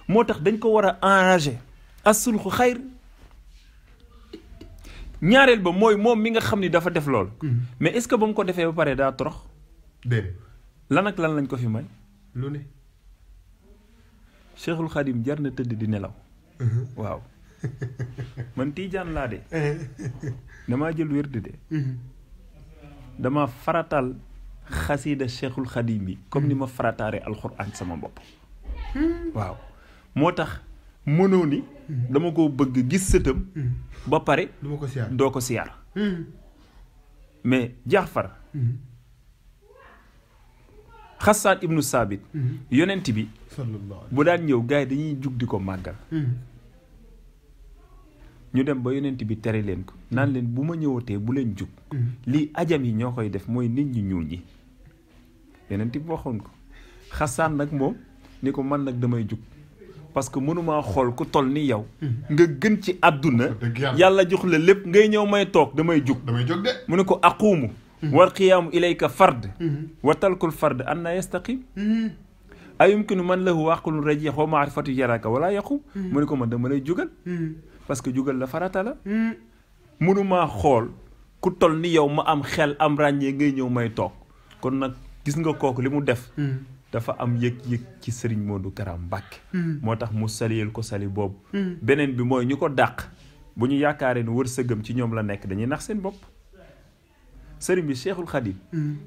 moo tax dañ ko war a arranger as-sulhu xayr ñaareel ba mooy moom mi nga xam ni dafa def lool mais est-ce que ba mu ko defee ba pare daa torox lan ak lan lañ ko fi may lu ne Cheikhul Khadim jar na tëdd di nelaw waaw man tiijaan laa de damaa jël wérd de dama faratal xasiida Cheikhul Khadim bi comme ni ma farataare alxuraan sama bopp waaw moo tax mënoo ni dama ko bëgg gis sëtam ba pare doo ko siyaar mais Jaafar Xasaan ibnu Saabit yonent bi bu daan ñëw gars yi dañuy jug di ko màggal ñu dem ba yonent bi tere leen ko naan leen bu ma ñëwatee bu leen jug lii ajam yi ñoo koy def mooy nit ñi ñuul ñi yonent bi waxoon ko Xasaan nag moom ni ko man nag damay jug parce que mënumaa xool ku toll ni yow nga gën ci àdduna yàlla jox la lépp ngay ñëw may toog damay jug de mu ne ko aquumu wal qiyaamu ilayka fard wa talkul fard anna yastaqim ayumkinu man lahu aqlun rajih wa maarifatu yaraka wala yaqum mu ne ko man dama lay jugal parce que jugal la farata la mënumaa xool ku toll ni yow ma am xel am ràññee ngay ñëw may toog kon nag gis nga kooku li mu def dafa am yëg-yëg ci Serigne Modou Kara Mbacké moo tax mu saliyel ko sali boobu beneen bi mooy ñu ko dàq bu ñu yaakaaree ni wërsëgam ci ñoom la nekk dañuy nax seen bopp Serigne bi Cheikhul Khadim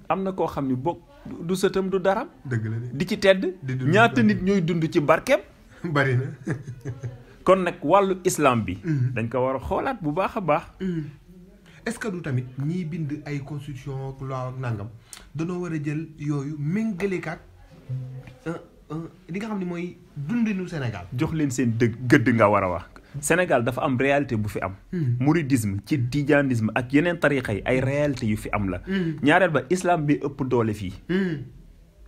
am na koo xam ni bokk du sëtam du dara dëgg la di ci tedd ñaata nit ñooy dund ci barkeem bari na kon nag wàllu islam bi dañ ko war a xoolaat bu baax a baax est-ce que du tamit ñiy bind ay constitution loi ak nangam danoo war a jël yooyu méngalekaat li nga xam ne mooy dundinu Sénégal jox leen seen gëdd nga war a wax Sénégal dafa am réalité bu fi am mouridisme ci tijanisme ak yeneen tarixa yi ay réalité yu fi am la ñaareel ba islam bi ëpp doole fii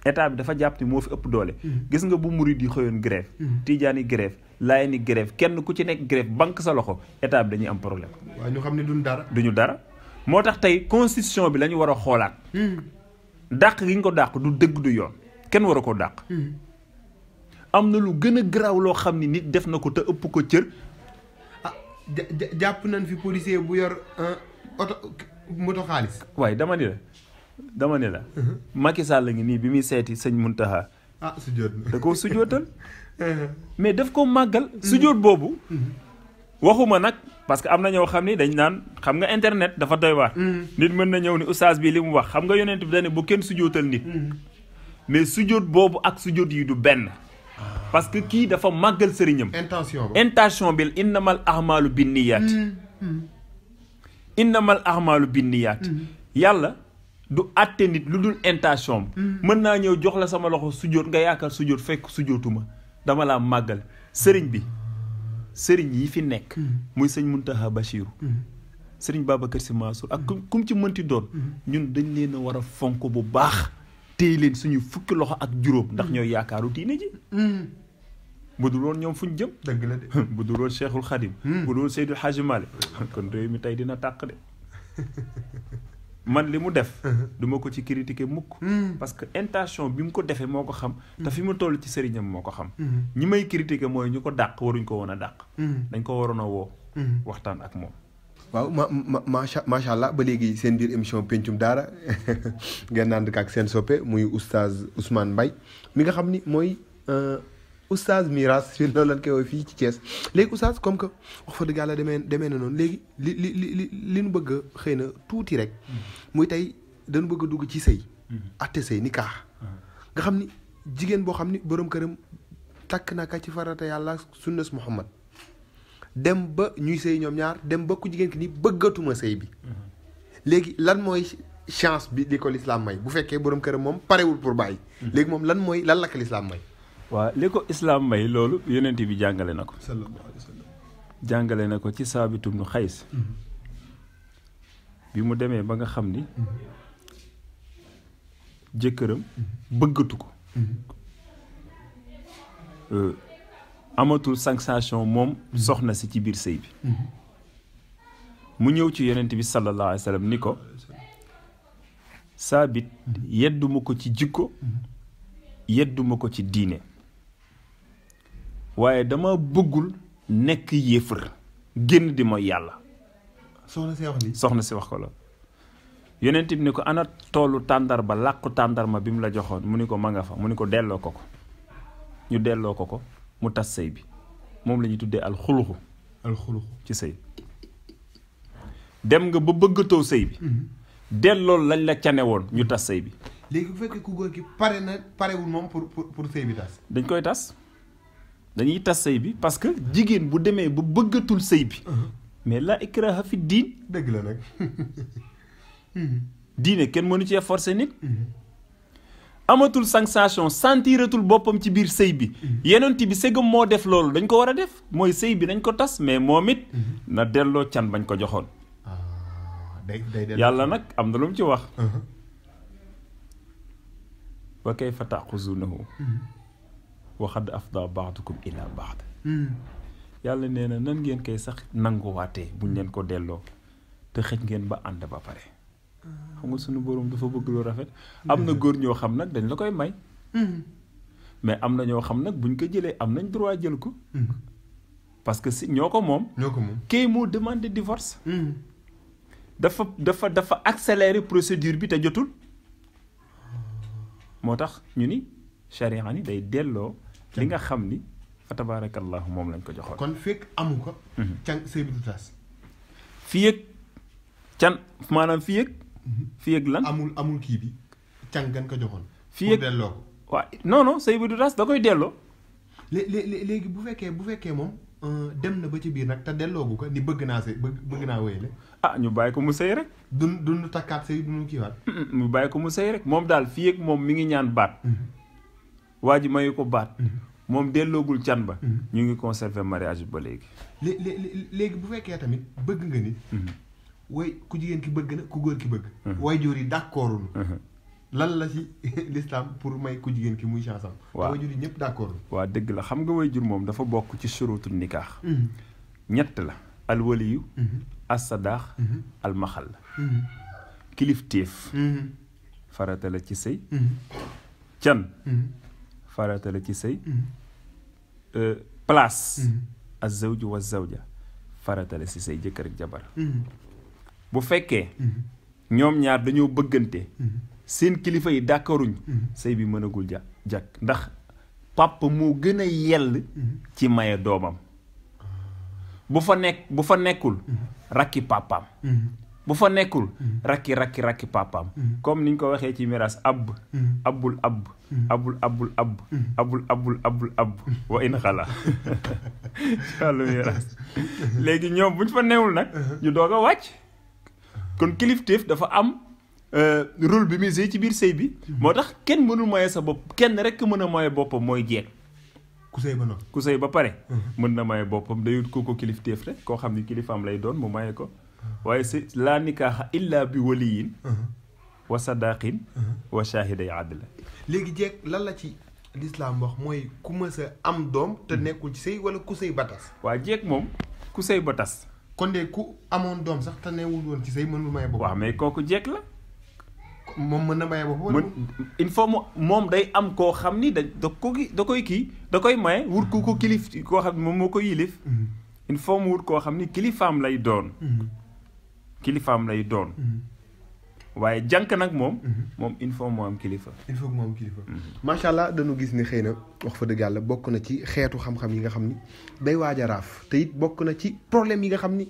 état bi dafa jàpp ni moo fi ëpp doole gis nga bu murid yi xëyoon grève tijaan yi grève laayeen yi grève kenn ku ci nekk grève banque sa loxo état bi dañuy am problème waaw ñu xam ne duñu dara moo tax tey constitution bi la ñu war a xoolaat dàq gi ñu ko dàq du dëgg du yoon kenn war a ko dàq am na lu gën a garaaw loo xam ni nit def na ko te ëpp ko cër jàpp nañ fi policier bu yor oto moto xaalis waaye dama ni la Macky Sall la ngi nii bi muy seeti sëñ Muntaha sujjóot na da ko sujjóotal mais daf ko màggal sujjóot boobu waxuma nag parce que am na ñoo xam ni dañ naan xam nga internet dafa doy waar nit mën na ñëw ni oustaz bi li mu wax xam nga yonent bi dañ ne bu kenn sujjóotal nit mais sujjóot boobu ak sujjóot yi du benn parce que kii dafa màggal sëriñam intention bi innamal ahmaalu binniyaat yàlla du àtte nit lu dul intention mën naa ñëw jox la sama loxo sujjóot nga yaakaar sujjóot fekk sujjóotuma dama laa màggal sëriñ yi fi nekk muy sëñ Muntaha Bachiru sëriñ Babacar Sy Mansour ak kum ci mënti doon ñun dañ leen a war a fonk bu baax téye leen suñu fukki loxo ak juróom ndax ñooy yaakaaru diine ji bu dul woon ñoom fuñ jëm dëgg la de bu dul woon Cheikhul Khadim bu dul woon Seydou Hadji Malick kon réew mi tey dina tàq de man li mu def duma ko ci critiquer mukk parce que intention bi mu ko defee moo ko xam te fi mu toll ci sëriñam moo ko xam ñi may critiquer mooy ñu ko dàq waruñ ko woon a dàq dañ ko waroon a woo waxtaan ak moom waaw macha allah ba léegi seen biir émission pencum daara ngeen naan ak seen soppe muy oustaz Ousmane Mbaye mi nga xam ni mooy oustaz Miraas fi noonu lañ koy woowee fii ci Thiès léegi oustaz comme que wax fa dëgg yàlla demee na noonu léegi li ñu bëgg xëy na tuuti rek muy tey dañu bëgg a dugg ci sëy atte sëy ni kaax nga xam ni jigéen boo xam ni borom këram takk na ka ci farata yàlla sunnas Muhammad dem ba ñuy sëy ñoom ñaar dem ba ku jigéen ki ni bëggatuma sëy bi léegi lan mooy chance bi li ko lislaam may bu fekkee borom këram moom parewul pour bàyyi léegi moom lan la ko lislaam may waaw li ko islaam may loolu yonent bi jàngale na ko sallallahu alayhi wa sallam jàngale na ko ci Saabitu bnu Xays bi mu demee ba nga xam ni jëkkëram bëggatu ko amatul sensation moom soxna si ci biir sëy bi mu ñëw ci yonent bi sallallahu alayhi wa sallam ni ko Saabit yedduma ko ci jikko yedduma ko ci diine waaye dama bëggul nekk yéefar génn di mooy yàlla soxna si wax ko la yonent bi ni ko ana toolu tàndarma làqu tàndarma bi mu la joxoon mu ni ko ma nga fa mu ni ko delloo ko ñu delloo ko mu tas sëy bi moom la ñuy tuddee alxuluxu ci sëy dem nga ba bëggatoo sëy bi delloo lañ la cane woon ñu tas sëy bi léegi bu fekkee ku góor ki parewul moom pour sëy bi tas dañ koy tas dañuy tas sëy bi parce que jigéen bu demee ba bëggatul sëy bi mais la ikraha fi diin dëgg la nag diine kenn mënu cee forcer nit amatul sensation sentiratul boppam ci biir sëy bi yonent bi sëgam moo def loolu dañ ko war a def mooy sëy bi dañ ko tas mais moom it na delloo can bañ ko joxoon yàlla nag am na lu mu ci wax wa kayfa ta'khuzunahu wa qad afda ba'dukum ila ba'd yàlla nee na nan ngeen koy sax nanguwaatee buñ leen ko delloo te xëj ngeen ba ànd ba pare xam nga suñu borom dafa bëgg lu rafet am na góor ñoo xam nag dañ la koy may mais am na ñoo xam nag buñ ko jëlee am nañ droit jël ko parce que si ñoo ko moom kay moo demandé divorce dafa accélérer procédure bi te jotul moo tax ñu ni charia ni day delloo li nga xam ni fa tabarakallahu moom lañ ko joxoon kon fekk amu ko can sëy bi du tas fii ak can maanaam fii ak lan amul kii bi can gan ko joxoon fii ak delloo ko waaw non sëy bi du tas da koy delloo léegi bu fekkee moom dem na ba ci biir nag te delloogu ko ni bëgg naa sëy bëgg naa wéyale ñu bàyyi ko mu sëy rek dund takkaat sëy dunu kiiwaat mu bàyyi ko mu sëy rek moom daal fii ak moom mi ngi ñaan baat waa ji mayu ko baat moom delloogul can ba ñu ngi conserver mariage bi ba léegi léegi bu fekkee tamit bëgg nga nit way ku jigéen ki bëgg na ku góor ki bëgg way jur yi d'accordul lan la ci l'islam pour may ku jigéen ki muy chance am way jur yi ñëpp d'accordul waaw dëgg la xam nga way jur moom dafa bokk ci shurutul nikaax ñett la alwaliyu as-sadaax almaxal kilifteef farata la ci sëy can farata la ci sëy place az-zawju wa zawja farata la ci sëy jëkkër ak jabar bu fekkee ñoom ñaar dañoo bëggante seen kilifa yi d'accorduñ sëy bi mënagul jàkk ndax papa moo gën a yell ci maye doomam bu fa nekkul rakki papaam bu fa nekkul rakki papaam comme niñ ko waxee ci miraas abul wa in xala wàllu miraas léegi ñoom buñ fa newul nag ñu doog a wàcc kon kilifteef dafa am rôle bi muy ci biir sëy bi moo tax kenn mënul moye sa bopp kenn rek mën a moye boppam mooy jeeg ku sëy ba pare mën na maye boppam dayut ko kilifteef rek koo xam ni kilifaam lay doon mu maye ko waaye si laa nikaaxa illa bi waliyin wa sadaqin wa shahiday adla léegi jeeg lan la ci l'islam wax mooy ku mës a am doom te nekkul ci sëy wala ku sëy ba tas waa jeeg moom ku sëy ba tas kon de ku amoon doom sax te newul woon ci sëy mënul maye boppam waaw mais kooku jeeg la moom mën na maye boppam il faut moom day am koo xam ni da koy maye wut ku ko kilif koo xam ne moom moo ko yilif il faut mu wut koo xam ni kilifaam lay doon waaye jànk nag moom il faut moo am kilifa macha allah dañu gis ni xëy na wax fa dëgg yàlla bokk na ci xeetu xam-xam yi nga xam ni day waaj a raaf te it bokk na ci problème yi nga xam ni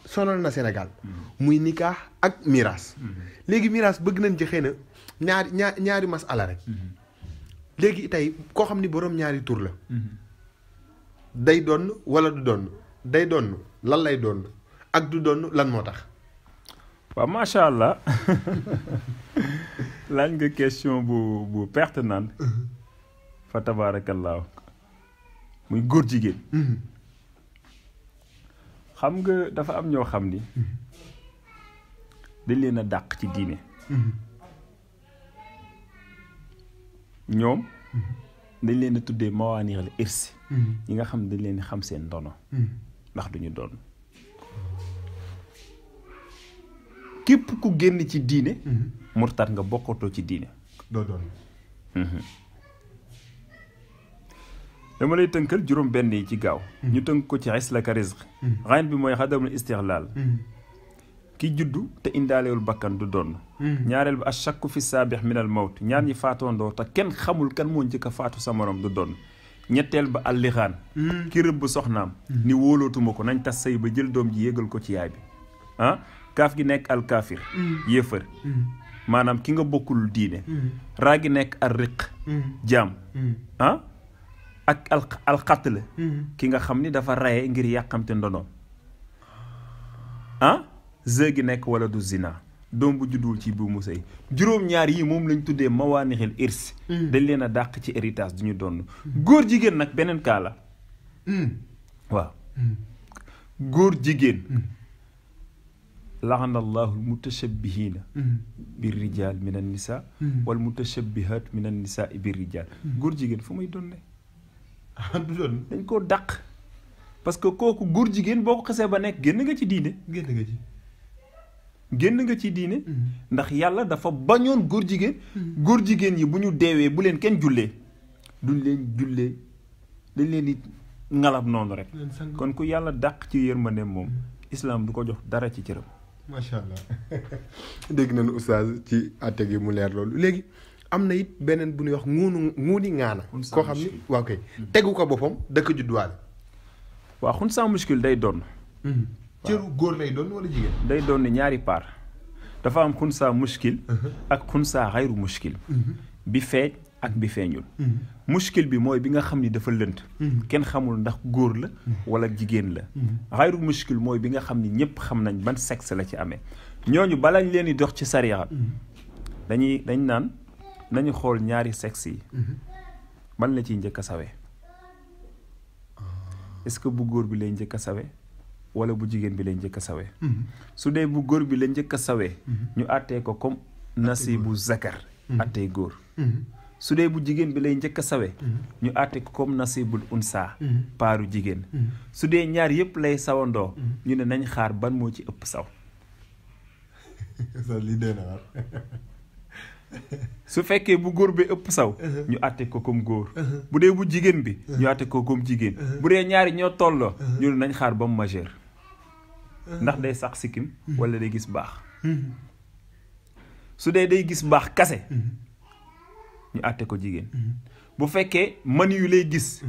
sonal na Sénégal muy nikaax ak miraas léegi miraas bëgg nañ ci xëy na ñaari masala rek léegi tey koo xam ni boroom ñaari tur la day doon wala du doon day doon lan lay doon ak du doon lan moo tax waaw macha allah laaj nga question bu pertinente fa tabaarakallaahu muy góor jigéen xam nga dafa am ñoo xam ni dañ leen a dàq ci diine ñoom dañ leen a tuddee mawaanixal irsi yi nga xam ne dañ leen di xam seen ndono ndax duñu doon képp ku génn ci diine murtad nga bokkatoo ci diine doo doon dama lay tënkal juróom benn yi ci gaaw ñu tënk ko ci islaka rizq rayn bi mooy xadamul istixlaal ki juddu te indaalewul bakkan du doon ñaareel bi ashakku fi saabix min al mawt ñaar ñi faatoondoo te kenn xamul kan moo njëkk a faatu sa morom du doon ñetteel ba allixaan ki rëbb soxnaam ni wóolootuma ko nañ tas sëy ba jël doom ji yéegal ko ci yaay bi kaaf gi nekk al kaafir yéefar maanaam ki nga bokkul diine raa gi nekk al riq jaam ak al qatl ki nga xam ni dafa raye ngir yàqamte ndonoom ze gi nekk wala du zina doom bu judduwul ci buumu sëy juróom-ñaar yi moom lañ tuddee mawaanixil irs dañ leen a dàq ci héritage du ñu donn góor jigéen nag beneen kaa la waaw góor jigéen laxana allahu almutashabbihiina bir rijal min an nisa wal mutashabbihat min an nisa bir rijal góor jigéen fu muy donne du doon dañ koo dàq parce que kooku góor jigéen boo ko xasee ba nekk génn nga ci diine génn nga ci diine ndax yàlla dafa bañoon góor jigéen yi bu ñu deewee bu leen kenn jullee duñ leen jullee dañ leen di ngalab noonu rek kon ku yàlla dàq ci yërmande moom islam du ko jox dara ci cëram macha allah dégg nañu oustaz ci àtte gi mu leer loolu léegi am na it beneen bu ñuy wax nguuni ŋaana koo xam ni waaw kay tegu ko boppam dëkk judduwaale waaw xunsa muskil day doon cëru góor lay doon wala jigéen day doon ni ñaari paar dafa am xunsa muskil ak xunsa xayru muskil bi feeñ ak bi feeñul muskil bi mooy bi nga xam ni dafa lënt kenn xamul ndax góor la wala jigéen la xayru muskil mooy bi nga xam ni ñëpp xam nañ ban sexe la ci amee ñooñu balañ leen di dox ci sariya dañ naan nañu xool ñaari sexe yi ban la ciy njëkk a sawee est-ce que bu góor bi lay njëkk a sawee wala bu jigéen bi lay njëkk a sawee su dee bu góor bi la njëkk a sawee ñu àttee ko comme nasibu zakar àttee góor su dee bu jigéen bi lay njëkk a sawe ñu àtte ko comme nasibul unsa paaru jigéen su dee ñaar yëpp lay sawandoo ñu ne nañ xaar ban moo ci ëpp saw su fekkee bu góor bi ëpp saw ñu àtte ko comme góor bu dee bu jigéen bi ñu àtte ko comme jigéen bu dee ñaari ñoo tolloo ñu ne nañ xaar ba mu majeur ndax day sax sikkim wala day gis baax su dee day gis baax kase ñu àtte ko jigéen bu fekkee man yu lay gis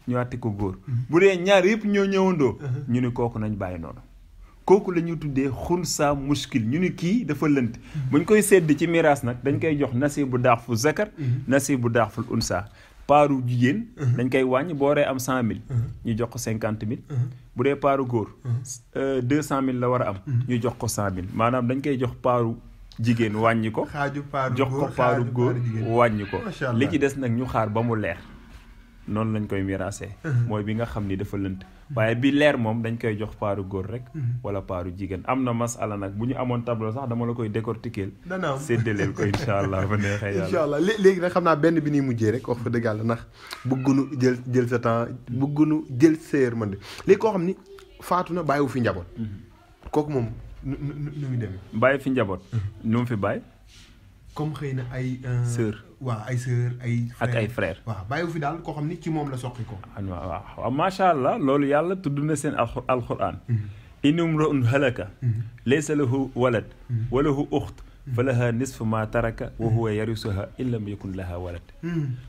ñu àtte ko góor bu dee ñaar yëpp ñoo ñëwandoo ñu ne kooku nañ bàyyi noonu kooku la ñu tuddee xunsa muskil ñu ni kii dafa lënt buñ koy sedd ci miraas nag dañ koy jox nasibu daax fu zakar nasibu daax ful unsa paaru jigéen dañ koy wàññi boo waree am 100 000 ñu jox ko 50 000 bu dee paaru góor 200 000 la war a am ñu jox ko 100 000 maanaam dañ koy jox paaru jigéen wàññi ko jox ko paaru góor wàññi ko li ci des nag ñu xaar ba mu leer noonu lañ koy miraasee mooy bi nga xam ni dafa lënt waaye bi leer moom dañ koy jox paaru góor rek wala paaru jigéen am na masala nag bu ñu amoon tableau sax dama la koy décortiquer séddaleel ko incha allah ba neexee yàlla incha allah léegi nag xam naa benn bi ñuy mujjee rek wax fa dëgg yàlla ndax bëggunu jël sa temps bëggunu jël sa yërmande léegi koo xam ni faatu na bàyyiwu fi njaboot kooku moom nu muy demee bàyyi fi njaboot nu mu fi bàyyi comme xëy na ay sœur waaw ay sœur ay frère ak ay frère waaw bàyyiwu fi daal koo xam ni ci moom la soqi ko waaw macha allah loolu yàlla tudd na seen alquran inum ro'un halaka laysa lahu walad wa lahu uxt fa laha nisfu ma taraka wa huwa yarisuha in lam yakun laha walad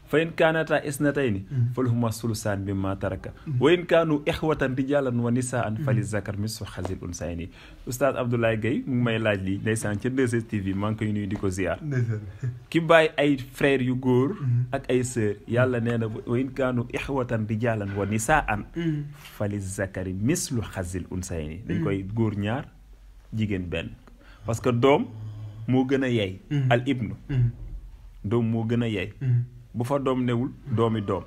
fa in kaanata isnatayni fa lahuma sulusaan mimma taraka wa in kaanu ixwatan rijalan wa nisaan fa li zakar mislu xazil unsayni oustaz Abdoulaye Gueye mu ngi may laaj lii ndeysaan ca 2STV maa ngi koy nuyu di ko ziar ki bàyyi ay frères yu góor ak ay sœurs yàlla nee na wa in kaanu ixwatan rijalan wa nisaan fa li zakari mislu xazil unsayni dañ koy góor ñaar jigéen benn parce que doom moo gën a yey al ibnu doom moo gën a yey bu fa doom newul doomi doom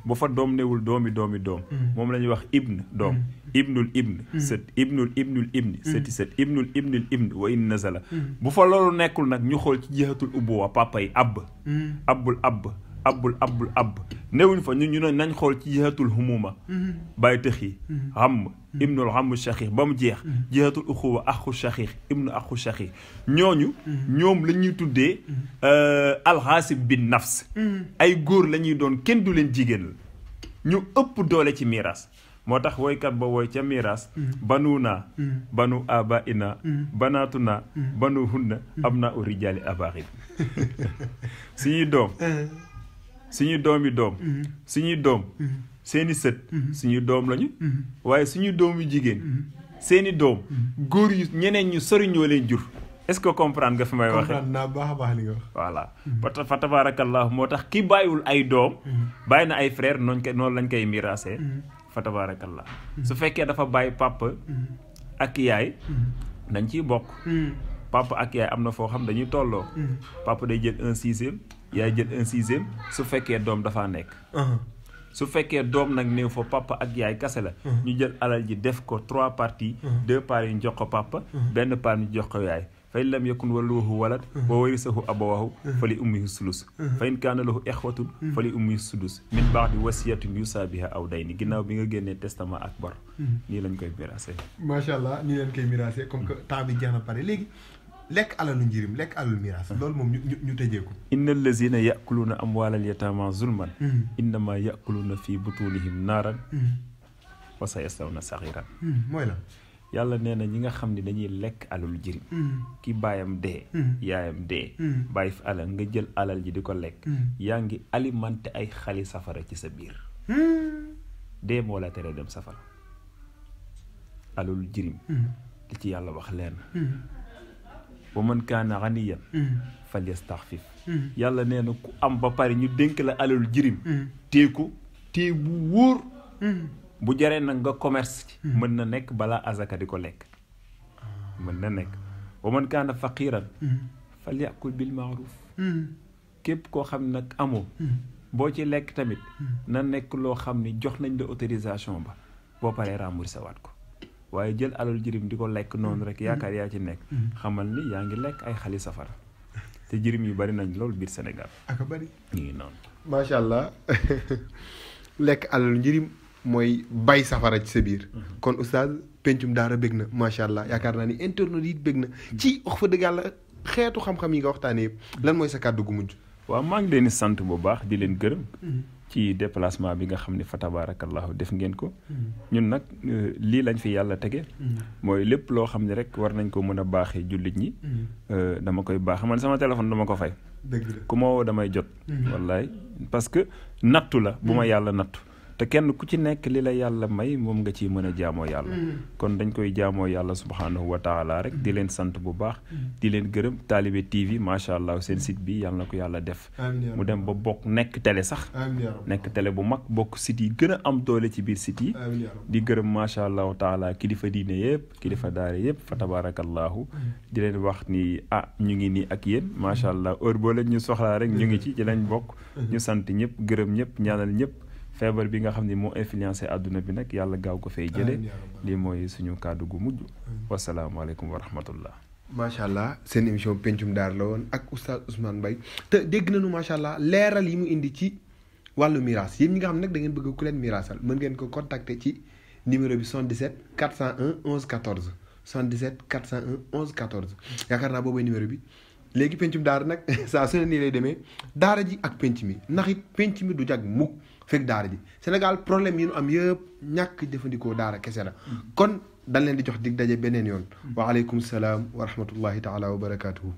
bu fa doom newul doomi doom moom la ñuy wax ibn doom ibnul ibn sët ibnul ibni sëti sët ibnul ibn wa in nazala bu fa loolu nekkul nag ñu xool ci jihatul ubuwa papa yi abbul abb newuñ fa ñu ne nañ xool ci jihatul humuma bàyyi tëx yi xam ibnul xam shaqiq ba mu jeex jihatul uxuwa axu shaqiq ibnu axu shaqiq ñoom la ñuy tuddee alxaasib bin nafs ay góor la ñuy doon kenn du leen jigéen la ñu ëpp doole ci miiras moo tax woykat ba woy ca miiras banu naa banu aba ina banaatu naa banu hunna am naa u rijaali abaaxib suñuy doom suñuy doomi doom suñuy doom seeni sët suñuy doom lañu waaye suñuy doom yu jigéen seeni doom góor yu ñeneen ñu sori ñoo leen jur est-ce que comprendre nga fi may waxee comprendre naa baax a baax li nga wax voilà fa tabarakallah moo tax ki bàyyiwul ay doom bàyyi na ay frère noonu lañ koy miraasee fa tabarakallah su fekkee dafa bàyyi papa ak yaay dañ ciy bokk papa ak yaay am na foo xam dañuy tolloo. papa day jël 1/6 yaay jël 1/6 su fekkee doom dafaa nekk. su fekkee doom nag néew fa papa ak yaay kase la. ñu jël alal ji def ko 3 parties. 2 parts ñu jox ko papa. benn part ñu jox ko yaay. fa in lam yakun lahu walad wa warisahu abawahu fa li ummihi sulus fa in kaana lahu ixwatun fa li ummihi sudus min ba'di wasiyatin yusaa biha aw dayni ginnaaw bi nga génnee testament ak bor. nii lañ koy miraase. macha allah nii lañ koy miraase comme que temps bi jeex na pare léegi lekk alalu njirim lekk alalu miraas loolu moom ñu tëjee ko. inna allazina yakuluuna amwaalal yataama zulman innama yakuluna fi butunihim naaran wa sayaslawna saxiran. mooy la. yàlla nee na ñi nga xam ne dañuy lekk alal jirim ki baayam dee yaayam dee bàyyi fi alal nga jël alal ji di ko lekk yaa ngi alimenté ay xali safara ci sa biir dee moo la tere dem safara. alal jirim li ci yàlla wax leen wa man kaana ganiyan falyastaxfif yàlla nee na ku am ba pare ñu dénk la alal jirim teeku tee bu wóor bu jaree nag nga commerce ci mën na nekk balaa azaka di ko lekk mën na nekk wa man kaana faqiran falyakul bil maaruf képp koo xam nag amoo boo ci lekk tamit na nekk loo xam ni jox nañ la autorisation ba boo paree remboursé waat ko waaye jël alal jirim di ko lekk noonu rek yaakaar yaa ci nekk xamal ni yaa ngi lekk ay xali safara te jirim yu bari nañ loolu biir Sénégal aka bari ñu ngi noonu. macha allah lekk alal njirim mooy bay safara ci sa biir. kon oustaz pencum daara bëgg na macha allah yaakaar naa ni internet yi bëgg na ci wax fa dëgg yàlla xeetu xam-xam yi nga waxtaanee yëpp lan mooy sa kàddu gu mujj. waaw maa ngi leen di sant bu baax di leen gërëm. ci déplacement bi nga xam ne fa tabarakallahu def ngeen ko. ñun nag lii lañ fi yàlla tege. mooy lépp loo xam ne rek war nañ ko mën a baaxee jullit ñi. dama koy baax man sama téléphone dama ko fay. dëgg la ku ma woo damay jot. wallaay parce que nattu la bu ma yàlla nattu. te kenn ku ci nekk li la yàlla may moom nga ciy mën a jaamoo yàlla kon dañ koy jaamoo yàlla subhaanahu wa taala rek di leen sant bu baax di leen gërëm Talibe TV macha allah seen site bi yàlla na ko yàlla def mu dem ba bokk nekk télé sax nekk télé bu mag bokk site yi gën a am doole ci biir site yi di gërëm macha allahu taala kilifa diine yëpp kilifa daare yëpp fa tabarakallahu di leen wax ni ñu ngi nii ak yéen macha allah heure boo leen ñu soxlaa rek ñu ngi ci lañ bokk ñu sant ñëpp gërëm ñëpp ñaanal ñëpp feebar bi nga xam ne moo influencé àdduna bi nag yàlla gaaw ko fay jële lii mooy suñu kàddu gu mujj wasalaamaaleykum wa rahmatullah. macha allah seen émission pencum daara la woon ak oustaz Ousmane Mbaye te dégg nañu macha allah leeral yi mu indi ci wàllu miraas yéen ñi nga xam nag da ngeen bëgg ku leen miraasal mën ngeen ko contacter ci numéro bi 77 401 11 14 77 401 11 14 yaakaar naa boobay numéro bi. léegi pencum daara nag saa su ne nii lay demee daara ji ak penc mi ndax it penc mi du jag mukk fekk daara ji Sénégal problème yi nu am yëpp ñàkk jëfandikoo daara kese la kon dañ leen di jox dig daje beneen yoon wa aleykum salaam wa rahmatullahi taala wa barakaatuhu